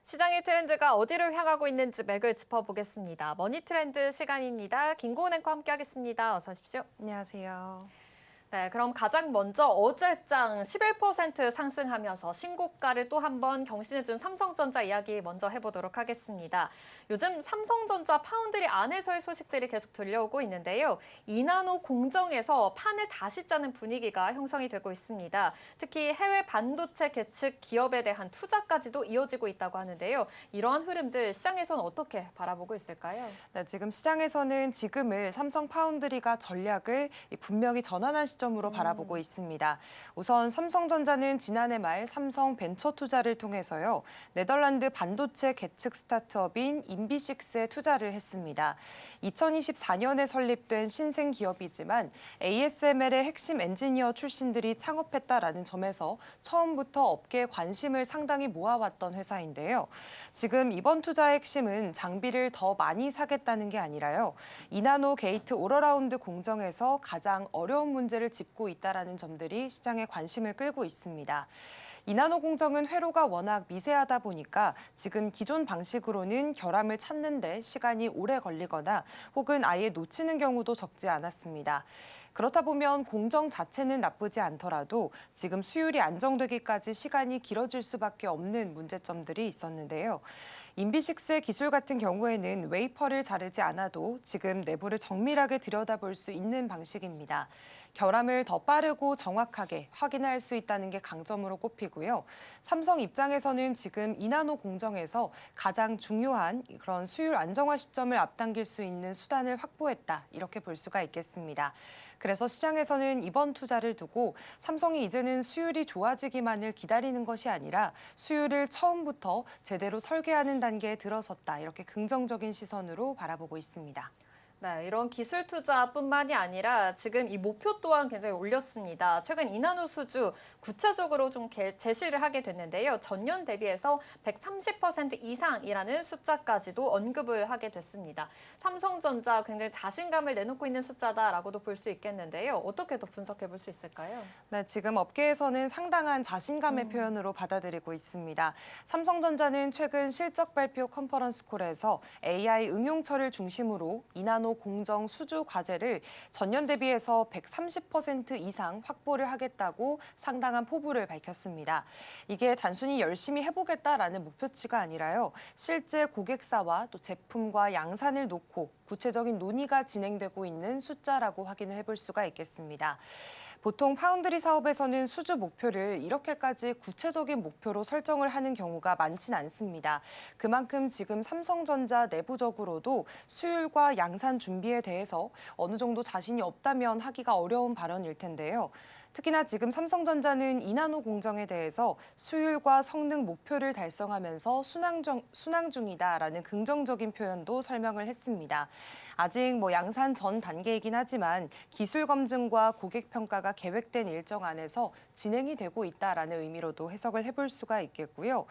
시장의 트렌드가 어디를 향하고 있는지 맥을 짚어보겠습니다. 머니 트렌드 시간입니다. 김고은 앵커와 함께하겠습니다. 어서 오십시오. 안녕하세요. 네, 그럼 가장 먼저 어제장 11% 상승하면서 신고가를 또 한 번 경신해준 삼성전자 이야기 먼저 해보도록 하겠습니다. 요즘 삼성전자 파운드리 안에서의 소식들이 계속 들려오고 있는데요. 이나노 공정에서 판을 다시 짜는 분위기가 형성이 되고 있습니다. 특히 해외 반도체 계측 기업에 대한 투자까지도 이어지고 있다고 하는데요. 이러한 흐름들 시장에서는 어떻게 바라보고 있을까요? 네, 지금 시장에서는 지금을 삼성 파운드리가 전략을 분명히 전환한 시점으로 바라보고 있습니다. 우선 삼성전자는 지난해 말 삼성 벤처 투자를 통해서요. 네덜란드 반도체 계측 스타트업인 인비식스에 투자를 했습니다. 2024년에 설립된 신생 기업이지만 ASML의 핵심 엔지니어 출신들이 창업했다라는 점에서 처음부터 업계의 관심을 상당히 모아왔던 회사인데요. 지금 이번 투자의 핵심은 장비를 더 많이 사겠다는 게 아니라요. 이나노 게이트 올어라운드 공정에서 가장 어려운 문제를 짚고 있다라는 점들이 시장의 관심을 끌고 있습니다. 이나노 공정은 회로가 워낙 미세하다 보니까 지금 기존 방식으로는 결함을 찾는데 시간이 오래 걸리거나 혹은 아예 놓치는 경우도 적지 않았습니다. 그렇다 보면 공정 자체는 나쁘지 않더라도 지금 수율이 안정되기까지 시간이 길어질 수밖에 없는 문제점들이 있었는데요. 인비식스의 기술 같은 경우에는 웨이퍼를 자르지 않아도 지금 내부를 정밀하게 들여다볼 수 있는 방식입니다. 결함을 더 빠르고 정확하게 확인할 수 있다는 게 강점으로 꼽히고요. 삼성 입장에서는 지금 이나노 공정에서 가장 중요한 그런 수율 안정화 시점을 앞당길 수 있는 수단을 확보했다. 이렇게 볼 수가 있겠습니다. 그래서 시장에서는 이번 투자를 두고 삼성이 이제는 수율이 좋아지기만을 기다리는 것이 아니라 수율을 처음부터 제대로 설계하는 단계에 들어섰다. 이렇게 긍정적인 시선으로 바라보고 있습니다. 네, 이런 기술 투자뿐만이 아니라 지금 이 목표 또한 굉장히 올렸습니다. 최근 이나노 수주 구체적으로 좀 제시를 하게 됐는데요. 전년 대비해서 130% 이상이라는 숫자까지도 언급을 하게 됐습니다. 삼성전자 굉장히 자신감을 내놓고 있는 숫자다라고도 볼 수 있겠는데요. 어떻게 더 분석해 볼 수 있을까요? 네, 지금 업계에서는 상당한 자신감의 표현으로 받아들이고 있습니다. 삼성전자는 최근 실적 발표 컨퍼런스 콜에서 AI 응용처를 중심으로 이나노 이나노 공정 수주 과제를 전년 대비해서 130% 이상 확보를 하겠다고 상당한 포부를 밝혔습니다. 이게 단순히 열심히 해보겠다라는 목표치가 아니라요. 실제 고객사와 또 제품과 양산을 놓고 구체적인 논의가 진행되고 있는 숫자라고 확인을 해볼 수가 있겠습니다. 보통 파운드리 사업에서는 수주 목표를 이렇게까지 구체적인 목표로 설정을 하는 경우가 많진 않습니다. 그만큼 지금 삼성전자 내부적으로도 수율과 양산 준비에 대해서 어느 정도 자신이 없다면 하기가 어려운 발언일 텐데요. 특히나 지금 삼성전자는 이나노 공정에 대해서 수율과 성능 목표를 달성하면서 순항 중이다라는 긍정적인 표현도 설명을 했습니다. 아직 양산 전 단계이긴 하지만 기술 검증과 고객 평가가 계획된 일정 안에서 진행이 되고 있다라는 의미로도 해석을 해볼 수가 있겠고요.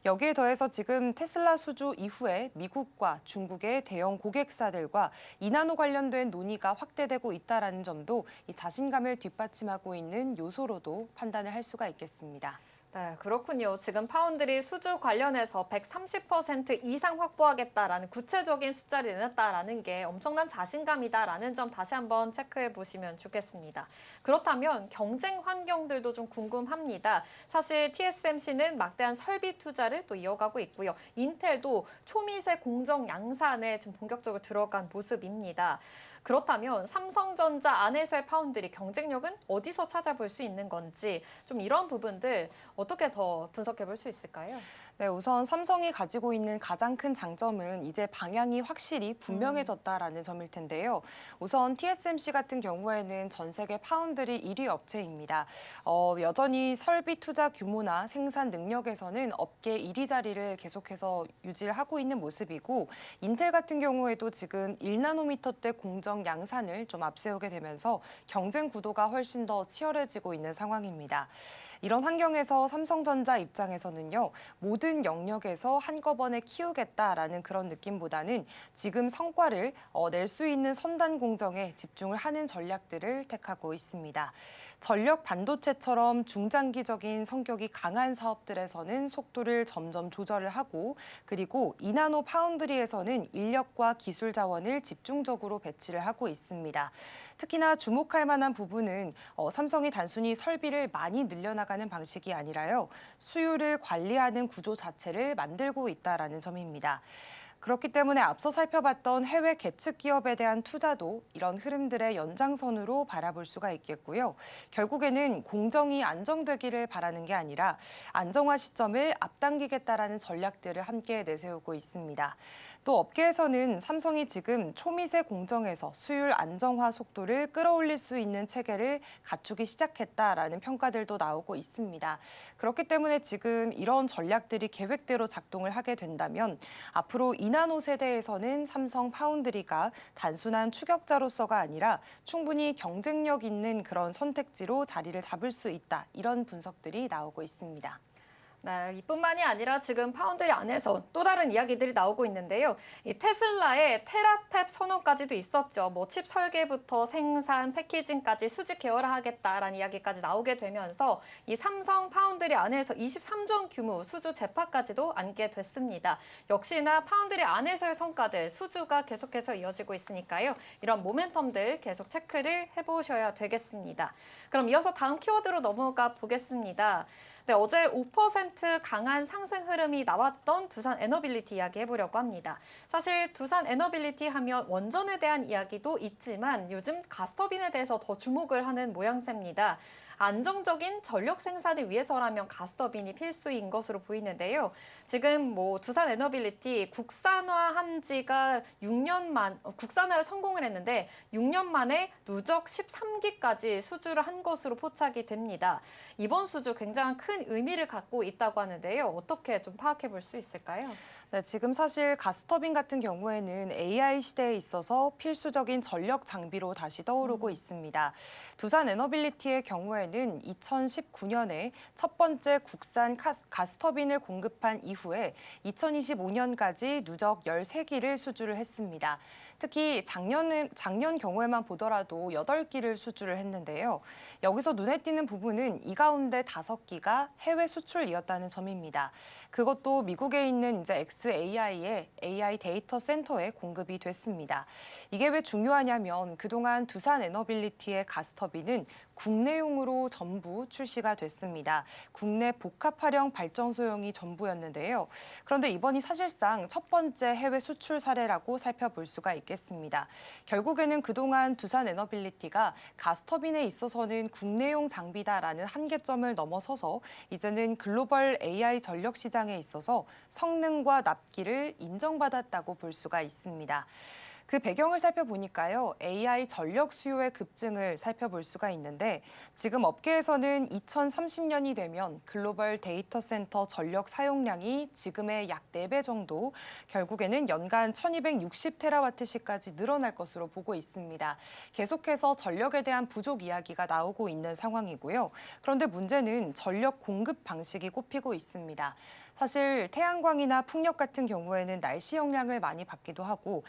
여기에 더해서 지금 테슬라 수주 이후에 미국과 중국의 대형 고객사들과 이나노 관련된 논의가 확대되고 있다라는 점도 이 자신감을 뒷받침하고 있는 요소로도 판단을 할 수가 있겠습니다. 네, 그렇군요. 지금 파운드리 수주 관련해서 130% 이상 확보하겠다라는 구체적인 숫자를 내놨다라는 게 엄청난 자신감이다라는 점 다시 한번 체크해 보시면 좋겠습니다. 그렇다면 경쟁 환경들도 좀 궁금합니다. 사실 TSMC는 막대한 설비 투자를 또 이어가고 있고요. 인텔도 초미세 공정 양산에 좀 본격적으로 들어간 모습입니다. 그렇다면 삼성전자 안에서의 파운드리 경쟁력은 어디서 찾아볼 수 있는 건지 좀 이런 부분들 어떻게 더 분석해 볼 수 있을까요? 네, 우선 삼성이 가지고 있는 가장 큰 장점은 이제 방향이 확실히 분명해졌다라는 점일 텐데요. 우선 TSMC 같은 경우에는 전 세계 파운드리 1위 업체입니다. 여전히 설비 투자 규모나 생산 능력에서는 업계 1위 자리를 계속해서 유지를 하고 있는 모습이고 인텔 같은 경우에도 지금 1나노미터대 공정 양산을 좀 앞세우게 되면서 경쟁 구도가 훨씬 더 치열해지고 있는 상황입니다. 이런 환경에서 삼성전자 입장에서는요, 모든 영역에서 한꺼번에 키우겠다라는 그런 느낌보다는 지금 성과를 낼 수 있는 선단 공정에 집중을 하는 전략들을 택하고 있습니다. 전력 반도체처럼 중장기적인 성격이 강한 사업들에서는 속도를 점점 조절을 하고 그리고 이나노 파운드리에서는 인력과 기술 자원을 집중적으로 배치를 하고 있습니다. 특히나 주목할 만한 부분은 삼성이 단순히 설비를 많이 늘려나가는 방식이 아니라요. 수요를 관리하는 구조 자체를 만들고 있다라는 점입니다. 그렇기 때문에 앞서 살펴봤던 해외 계측 기업에 대한 투자도 이런 흐름들의 연장선으로 바라볼 수가 있겠고요. 결국에는 공정이 안정되기를 바라는 게 아니라 안정화 시점을 앞당기겠다라는 전략들을 함께 내세우고 있습니다. 또 업계에서는 삼성이 지금 초미세 공정에서 수율 안정화 속도를 끌어올릴 수 있는 체계를 갖추기 시작했다라는 평가들도 나오고 있습니다. 그렇기 때문에 지금 이런 전략들이 계획대로 작동을 하게 된다면 앞으로 이나노 세대에서는 삼성 파운드리가 단순한 추격자로서가 아니라 충분히 경쟁력 있는 그런 선택지로 자리를 잡을 수 있다. 이런 분석들이 나오고 있습니다. 네, 이뿐만이 아니라 지금 파운드리 안에서 또 다른 이야기들이 나오고 있는데요. 이 테슬라의 테라팹 선언까지도 있었죠. 칩 설계부터 생산, 패키징까지 수직 계열화하겠다라는 이야기까지 나오게 되면서 이 삼성 파운드리 안에서 23조 원 규모 수주 재파까지도 안게 됐습니다. 역시나 파운드리 안에서의 성과들, 수주가 계속해서 이어지고 있으니까요. 이런 모멘텀들 계속 체크를 해보셔야 되겠습니다. 그럼 이어서 다음 키워드로 넘어가 보겠습니다. 네, 어제 5% 강한 상승 흐름이 나왔던 두산 에너빌리티 이야기 해보려고 합니다. 사실 두산 에너빌리티 하면 원전에 대한 이야기도 있지만 요즘 가스터빈에 대해서 더 주목을 하는 모양새입니다. 안정적인 전력 생산을 위해서라면 가스터빈이 필수인 것으로 보이는데요. 지금 두산 에너빌리티 국산화한 지가 6년 국산화를 성공을 했는데 6년 만에 누적 13기까지 수주를 한 것으로 포착이 됩니다. 이번 수주 굉장히 큰 의미를 갖고 있다고 하는데요. 어떻게 좀 파악해 볼 수 있을까요? 네, 지금 사실 가스터빈 같은 경우에는 AI 시대에 있어서 필수적인 전력 장비로 다시 떠오르고 있습니다. 두산 에너빌리티의 경우에는 2019년에 첫 번째 국산 가스터빈을 공급한 이후에 2025년까지 누적 13기를 수주를 했습니다. 특히 작년 경우에만 보더라도 8기를 수주를 했는데요. 여기서 눈에 띄는 부분은 이 가운데 5기가 해외 수출이었다는 점입니다. 그것도 미국에 있는 이제 XAI의 AI 데이터 센터에 공급이 됐습니다. 이게 왜 중요하냐면 그동안 두산 에너빌리티의 가스터빈은 국내용으로 전부 출시가 됐습니다. 국내 복합 활용 발전소용이 전부였는데요. 그런데 이번이 사실상 첫 번째 해외 수출 사례라고 살펴볼 수가 있겠습니다. 결국에는 그동안 두산 에너빌리티가 가스터빈에 있어서는 국내용 장비다라는 한계점을 넘어서서 이제는 글로벌 AI 전력 시장에 있어서 성능과 납기를 인정받았다고 볼 수가 있습니다. 그 배경을 살펴보니까요, AI 전력 수요의 급증을 살펴볼 수가 있는데 지금 업계에서는 2030년이 되면 글로벌 데이터 센터 전력 사용량이 지금의 약 4배 정도, 결국에는 연간 1260테라와트시까지 늘어날 것으로 보고 있습니다. 계속해서 전력에 대한 부족 이야기가 나오고 있는 상황이고요. 그런데 문제는 전력 공급 방식이 꼽히고 있습니다. 사실 태양광이나 풍력 같은 경우에는 날씨 영향을 많이 받기도 하고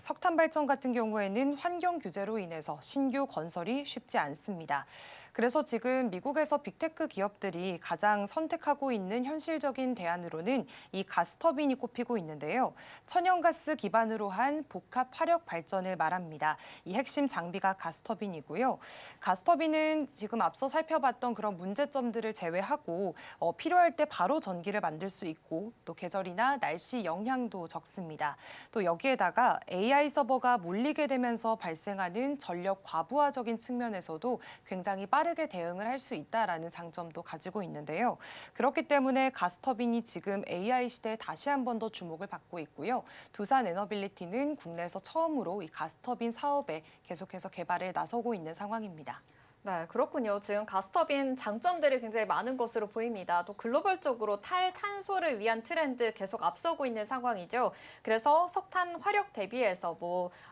석탄 발전 같은 경우에는 환경 규제로 인해서 신규 건설이 쉽지 않습니다. 그래서 지금 미국에서 빅테크 기업들이 가장 선택하고 있는 현실적인 대안으로는 이 가스터빈이 꼽히고 있는데요. 천연가스 기반으로 한 복합 화력 발전을 말합니다. 이 핵심 장비가 가스터빈이고요. 가스터빈은 지금 앞서 살펴봤던 그런 문제점들을 제외하고 필요할 때 바로 전기를 만들 수 있고 또 계절이나 날씨 영향도 적습니다. 또 여기에다가 AI 서버가 몰리게 되면서 발생하는 전력 과부하적인 측면에서도 굉장히 빠르게 대응을 할 수 있다라는 장점도 가지고 있는데요. 그렇기 때문에 가스터빈이 지금 AI 시대에 다시 한 번 더 주목을 받고 있고요. 두산 에너빌리티는 국내에서 처음으로 이 가스터빈 사업에 계속해서 개발에 나서고 있는 상황입니다. 네, 그렇군요. 지금 가스터빈 장점들이 굉장히 많은 것으로 보입니다. 또 글로벌적으로 탈탄소를 위한 트렌드 계속 앞서고 있는 상황이죠. 그래서 석탄 화력 대비해서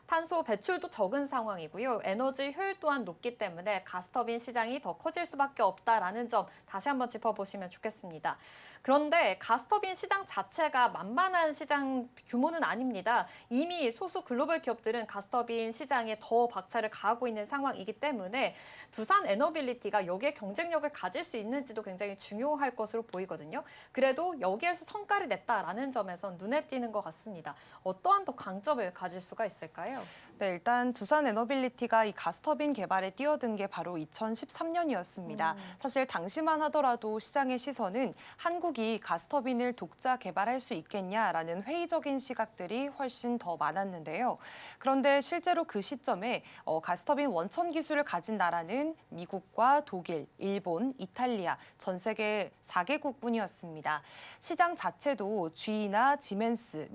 탄소 배출도 적은 상황이고요. 에너지 효율 또한 높기 때문에 가스터빈 시장이 더 커질 수밖에 없다라는 점 다시 한번 짚어보시면 좋겠습니다. 그런데 가스터빈 시장 자체가 만만한 시장 규모는 아닙니다. 이미 소수 글로벌 기업들은 가스터빈 시장에 더 박차를 가하고 있는 상황이기 때문에 두산 에너빌리티가 여기에 경쟁력을 가질 수 있는지도 굉장히 중요할 것으로 보이거든요. 그래도 여기에서 성과를 냈다라는 점에서 눈에 띄는 것 같습니다. 어떠한 더 강점을 가질 수가 있을까요? 네, 일단 두산 에너빌리티가 이 가스터빈 개발에 뛰어든 게 바로 2013년이었습니다. 사실 당시만 하더라도 시장의 시선은 한국이 가스터빈을 독자 개발할 수 있겠냐라는 회의적인 시각들이 훨씬 더 많았는데요. 그런데 실제로 그 시점에 가스터빈 원천 기술을 가진 나라는 미국과 독일, 일본, 이탈리아 전 세계 4개국뿐이었습니다. 시장 자체도 GE나 지멘스,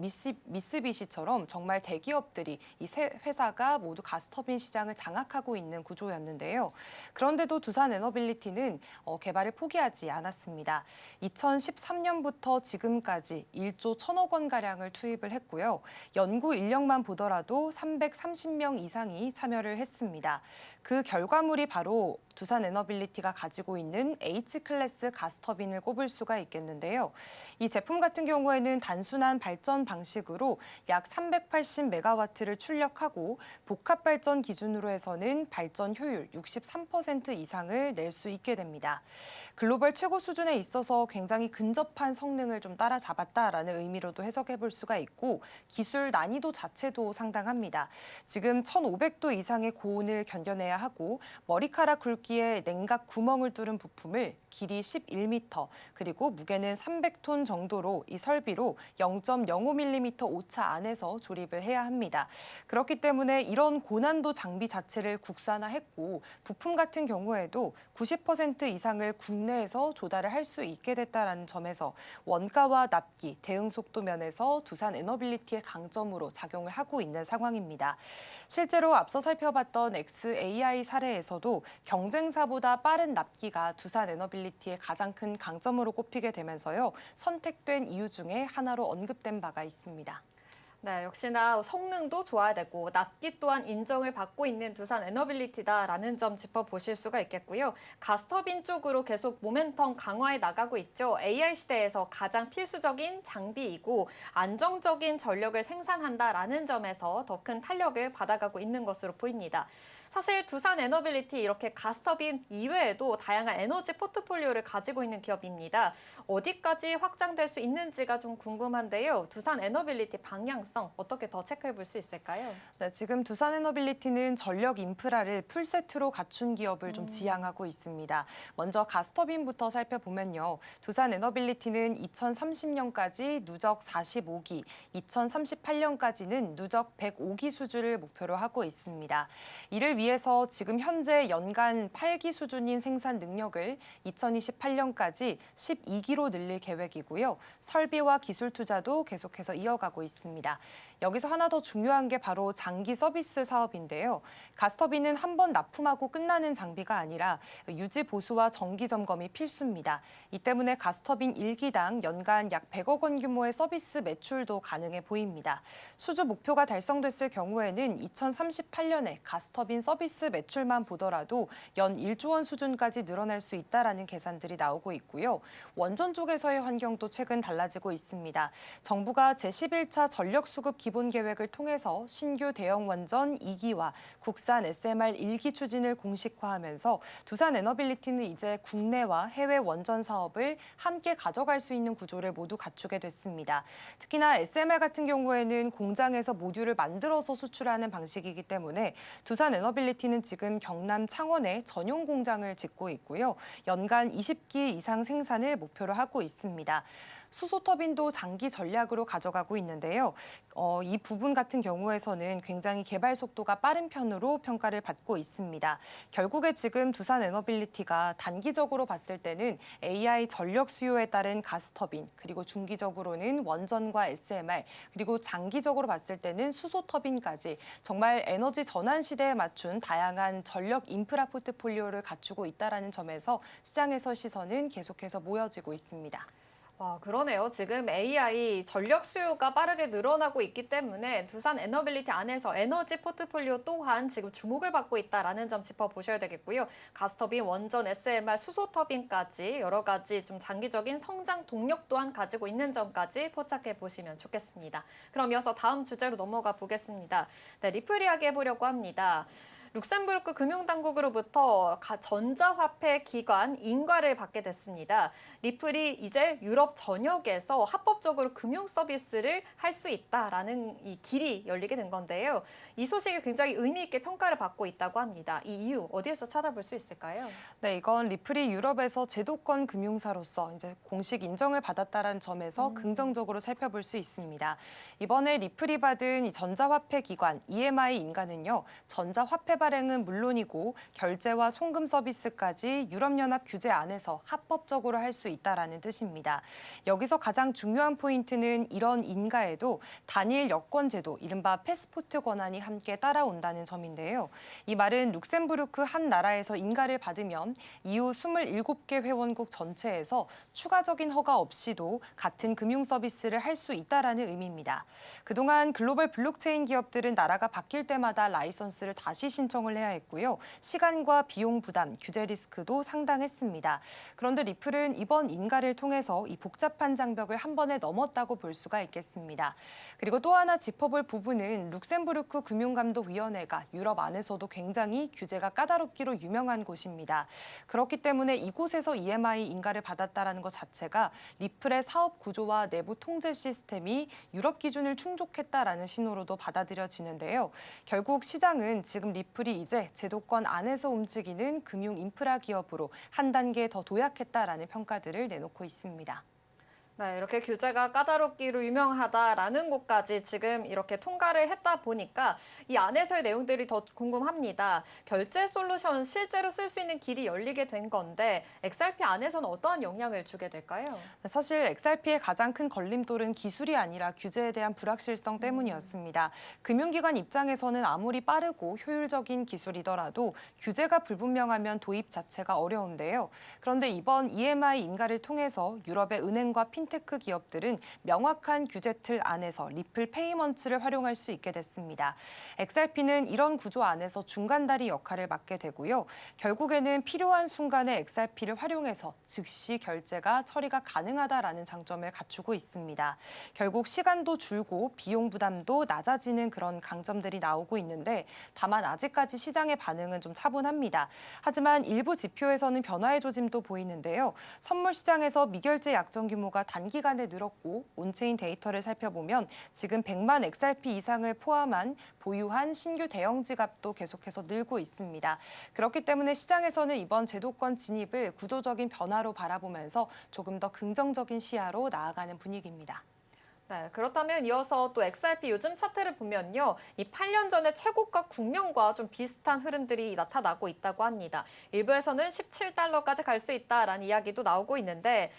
미쓰비시처럼 정말 대기업들이 이 세 회사가 모두 가스터빈 시장을 장악하고 있는 구조였는데요. 그런데도 두산 에너빌리티는 개발을 포기하지 않았습니다. 2013년부터 지금까지 1조 1천억 원가량을 투입을 했고요. 연구 인력만 보더라도 330명 이상이 참여를 했습니다. 그 결과물이 바로 두산 에너빌리티가 가지고 있는 H클래스 가스터빈을 꼽을 수가 있겠는데요. 이 제품 같은 경우에는 단순한 발전 방식으로 약 380메가와트를 출력하고 복합 발전 기준으로 해서는 발전 효율 63% 이상을 낼 수 있게 됩니다. 글로벌 최고 수준에 있어서 굉장히 근접한 성능을 좀 따라잡았다라는 의미로도 해석해 볼 수가 있고 기술 난이도 자체도 상당합니다. 지금 1500도 이상의 고온을 견뎌내야 하고 머리카락 굵기에 냉각 구멍을 뚫은 부품을 길이 11m 그리고 무게는 300톤 정도로 이 설비로 0.05mm 오차 안에서 조립을 해야 합니다. 그렇기 때문에 이런 고난도 장비 자체를 국산화했고 부품 같은 경우에도 90% 이상을 국내에서 조달을 할 수 있게 됐다는 점에서 원가와 납기, 대응 속도 면에서 두산 에너빌리티의 강점으로 작용을 하고 있는 상황입니다. 실제로 앞서 살펴봤던 XAI 사례에서도 경쟁사보다 빠른 납기가 두산 에너빌리티의 가장 큰 강점으로 꼽히게 되면서요. 선택된 이유 중에 하나로 언급된 바가 있습니다. 네, 역시나 성능도 좋아야 되고 납기 또한 인정을 받고 있는 두산 에너빌리티다라는 점 짚어보실 수가 있겠고요. 가스터빈 쪽으로 계속 모멘텀 강화해 나가고 있죠. AI 시대에서 가장 필수적인 장비이고 안정적인 전력을 생산한다라는 점에서 더 큰 탄력을 받아가고 있는 것으로 보입니다. 사실 두산 에너빌리티 이렇게 가스터빈 이외에도 다양한 에너지 포트폴리오를 가지고 있는 기업입니다. 어디까지 확장될 수 있는지가 좀 궁금한데요. 두산 에너빌리티 방향성 어떻게 더 체크해 볼 수 있을까요? 네, 지금 두산 에너빌리티는 전력 인프라를 풀세트로 갖춘 기업을 좀 지향하고 있습니다. 먼저 가스터빈부터 살펴보면요. 두산 에너빌리티는 2030년까지 누적 45기, 2038년까지는 누적 105기 수주를 목표로 하고 있습니다. 이를 위해서 지금 현재 연간 8기 수준인 생산 능력을 2028년까지 12기로 늘릴 계획이고요. 설비와 기술 투자도 계속해서 이어가고 있습니다. 여기서 하나 더 중요한 게 바로 장기 서비스 사업인데요. 가스터빈은 한 번 납품하고 끝나는 장비가 아니라 유지 보수와 정기 점검이 필수입니다. 이 때문에 가스터빈 1기당 연간 약 100억 원 규모의 서비스 매출도 가능해 보입니다. 수주 목표가 달성됐을 경우에는 2038년에 가스터빈 서비스 매출만 보더라도 연 1조 원 수준까지 늘어날 수 있다라는 계산들이 나오고 있고요. 원전 쪽에서의 환경도 최근 달라지고 있습니다. 정부가 제11차 전력 수급 기본 계획을 통해서 신규 대형 원전 2기와 국산 SMR 1기 추진을 공식화하면서 두산 에너빌리티는 이제 국내와 해외 원전 사업을 함께 가져갈 수 있는 구조를 모두 갖추게 됐습니다. 특히나 SMR 같은 경우에는 공장에서 모듈을 만들어서 수출하는 방식이기 때문에 두산 에너빌리티는 지금 경남 창원에 전용 공장을 짓고 있고요. 연간 20기 이상 생산을 목표로 하고 있습니다. 수소터빈도 장기 전략으로 가져가고 있는데요. 이 부분 같은 경우에서는 굉장히 개발 속도가 빠른 편으로 평가를 받고 있습니다. 결국에 지금 두산 에너빌리티가 단기적으로 봤을 때는 AI 전력 수요에 따른 가스터빈, 그리고 중기적으로는 원전과 SMR, 그리고 장기적으로 봤을 때는 수소터빈까지 정말 에너지 전환 시대에 맞춘 다양한 전력 인프라 포트폴리오를 갖추고 있다는 점에서 시장에서 시선은 계속해서 모여지고 있습니다. 와, 그러네요. 지금 AI 전력 수요가 빠르게 늘어나고 있기 때문에 두산 에너빌리티 안에서 에너지 포트폴리오 또한 지금 주목을 받고 있다라는 점 짚어보셔야 되겠고요. 가스터빈, 원전, SMR, 수소터빈까지 여러 가지 좀 장기적인 성장 동력 또한 가지고 있는 점까지 포착해 보시면 좋겠습니다. 그럼 이어서 다음 주제로 넘어가 보겠습니다. 네, 리플 이야기 해보려고 합니다. 룩셈부르크 금융당국으로부터 전자화폐 기관 인가를 받게 됐습니다. 리플이 이제 유럽 전역에서 합법적으로 금융 서비스를 할 수 있다라는 이 길이 열리게 된 건데요. 이 소식이 굉장히 의미 있게 평가를 받고 있다고 합니다. 이 이유 어디에서 찾아볼 수 있을까요? 네, 이건 리플이 유럽에서 제도권 금융사로서 이제 공식 인정을 받았다는 점에서 긍정적으로 살펴볼 수 있습니다. 이번에 리플이 받은 이 전자화폐 기관 EMI 인가는요, 전자화폐 발행은 물론이고 결제와 송금 서비스까지 유럽연합 규제 안에서 합법적으로 할 수 있다라는 뜻입니다. 여기서 가장 중요한 포인트는 이런 인가에도 단일 여권 제도, 이른바 패스포트 권한이 함께 따라온다는 점인데요. 이 말은 룩셈부르크 한 나라에서 인가를 받으면 EU 27개 회원국 전체에서 추가적인 허가 없이도 같은 금융 서비스를 할 수 있다라는 의미입니다. 그동안 글로벌 블록체인 기업들은 나라가 바뀔 때마다 라이선스를 다시 신청을 해야 했고요. 시간과 비용 부담, 규제 리스크도 상당했습니다. 그런데 리플은 이번 인가를 통해서 이 복잡한 장벽을 한 번에 넘었다고 볼 수가 있겠습니다. 그리고 또 하나 짚어볼 부분은 룩셈부르크 금융감독위원회가 유럽 안에서도 굉장히 규제가 까다롭기로 유명한 곳입니다. 그렇기 때문에 이곳에서 EMI 인가를 받았다는 것 자체가 리플의 사업 구조와 내부 통제 시스템이 유럽 기준을 충족했다라는 신호로도 받아들여지는데요. 결국 시장은 지금 리플이 이제 제도권 안에서 움직이는 금융 인프라 기업으로 한 단계 더 도약했다라는 평가들을 내놓고 있습니다. 네, 이렇게 규제가 까다롭기로 유명하다라는 곳까지 지금 이렇게 통과를 했다 보니까 이 안에서의 내용들이 더 궁금합니다. 결제 솔루션 실제로 쓸 수 있는 길이 열리게 된 건데 XRP 안에서는 어떠한 영향을 주게 될까요? 사실 XRP의 가장 큰 걸림돌은 기술이 아니라 규제에 대한 불확실성 때문이었습니다. 금융기관 입장에서는 아무리 빠르고 효율적인 기술이더라도 규제가 불분명하면 도입 자체가 어려운데요. 그런데 이번 EMI 인가를 통해서 유럽의 은행과 핀 핀테크 기업들은 명확한 규제 틀 안에서 리플 페이먼트를 활용할 수 있게 됐습니다. XRP는 이런 구조 안에서 중간다리 역할을 맡게 되고요. 결국에는 필요한 순간에 XRP를 활용해서 즉시 결제가 처리가 가능하다라는 장점을 갖추고 있습니다. 결국 시간도 줄고 비용 부담도 낮아지는 그런 강점들이 나오고 있는데 다만 아직까지 시장의 반응은 좀 차분합니다. 하지만 일부 지표에서는 변화의 조짐도 보이는데요. 선물 시장에서 미결제 약정 규모가 단기간에 늘었고 온체인 데이터를 살펴보면 지금 100만 XRP 이상을 포함한 보유한 신규 대형 지갑도 계속해서 늘고 있습니다. 그렇기 때문에 시장에서는 이번 제도권 진입을 구조적인 변화로 바라보면서 조금 더 긍정적인 시야로 나아가는 분위기입니다. 네, 그렇다면 이어서 또 XRP 요즘 차트를 보면요. 이 8년 전의 최고가 국면과 좀 비슷한 흐름들이 나타나고 있다고 합니다. 일부에서는 17달러까지 갈 수 있다라는 이야기도 나오고 있는데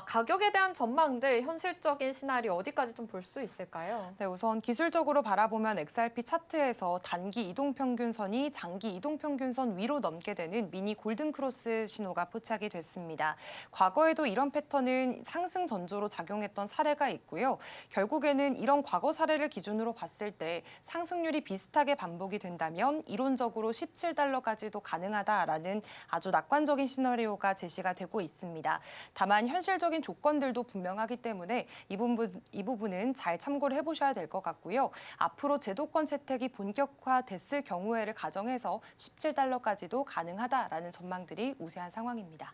가격에 대한 전망들, 현실적인 시나리오 어디까지 좀 볼 수 있을까요? 네, 우선 기술적으로 바라보면 XRP 차트에서 단기 이동평균선이 장기 이동평균선 위로 넘게 되는 미니 골든크로스 신호가 포착이 됐습니다. 과거에도 이런 패턴은 상승 전조로 작용했던 사례가 있고요. 결국에는 이런 과거 사례를 기준으로 봤을 때 상승률이 비슷하게 반복이 된다면 이론적으로 17달러까지도 가능하다라는 아주 낙관적인 시나리오가 제시가 되고 있습니다. 다만 현실적인 조건들도 분명하기 때문에 이 부분은 잘 참고를 해보셔야 될 것 같고요. 앞으로 제도권 채택이 본격화됐을 경우에를 가정해서 17달러까지도 가능하다라는 전망들이 우세한 상황입니다.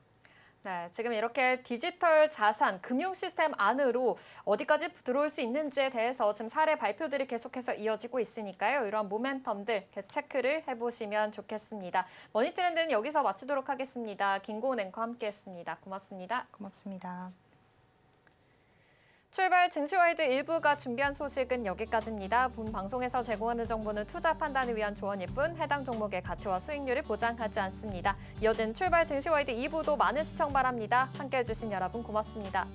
네, 지금 이렇게 디지털 자산, 금융 시스템 안으로 어디까지 들어올 수 있는지에 대해서 지금 사례 발표들이 계속해서 이어지고 있으니까요. 이런 모멘텀들 계속 체크를 해보시면 좋겠습니다. 머니트렌드는 여기서 마치도록 하겠습니다. 김고은 앵커와 함께했습니다. 고맙습니다. 고맙습니다. 출발 증시와이드 1부가 준비한 소식은 여기까지입니다. 본 방송에서 제공하는 정보는 투자 판단을 위한 조언일 뿐 해당 종목의 가치와 수익률을 보장하지 않습니다. 이어진 출발 증시와이드 2부도 많은 시청 바랍니다. 함께해 주신 여러분 고맙습니다.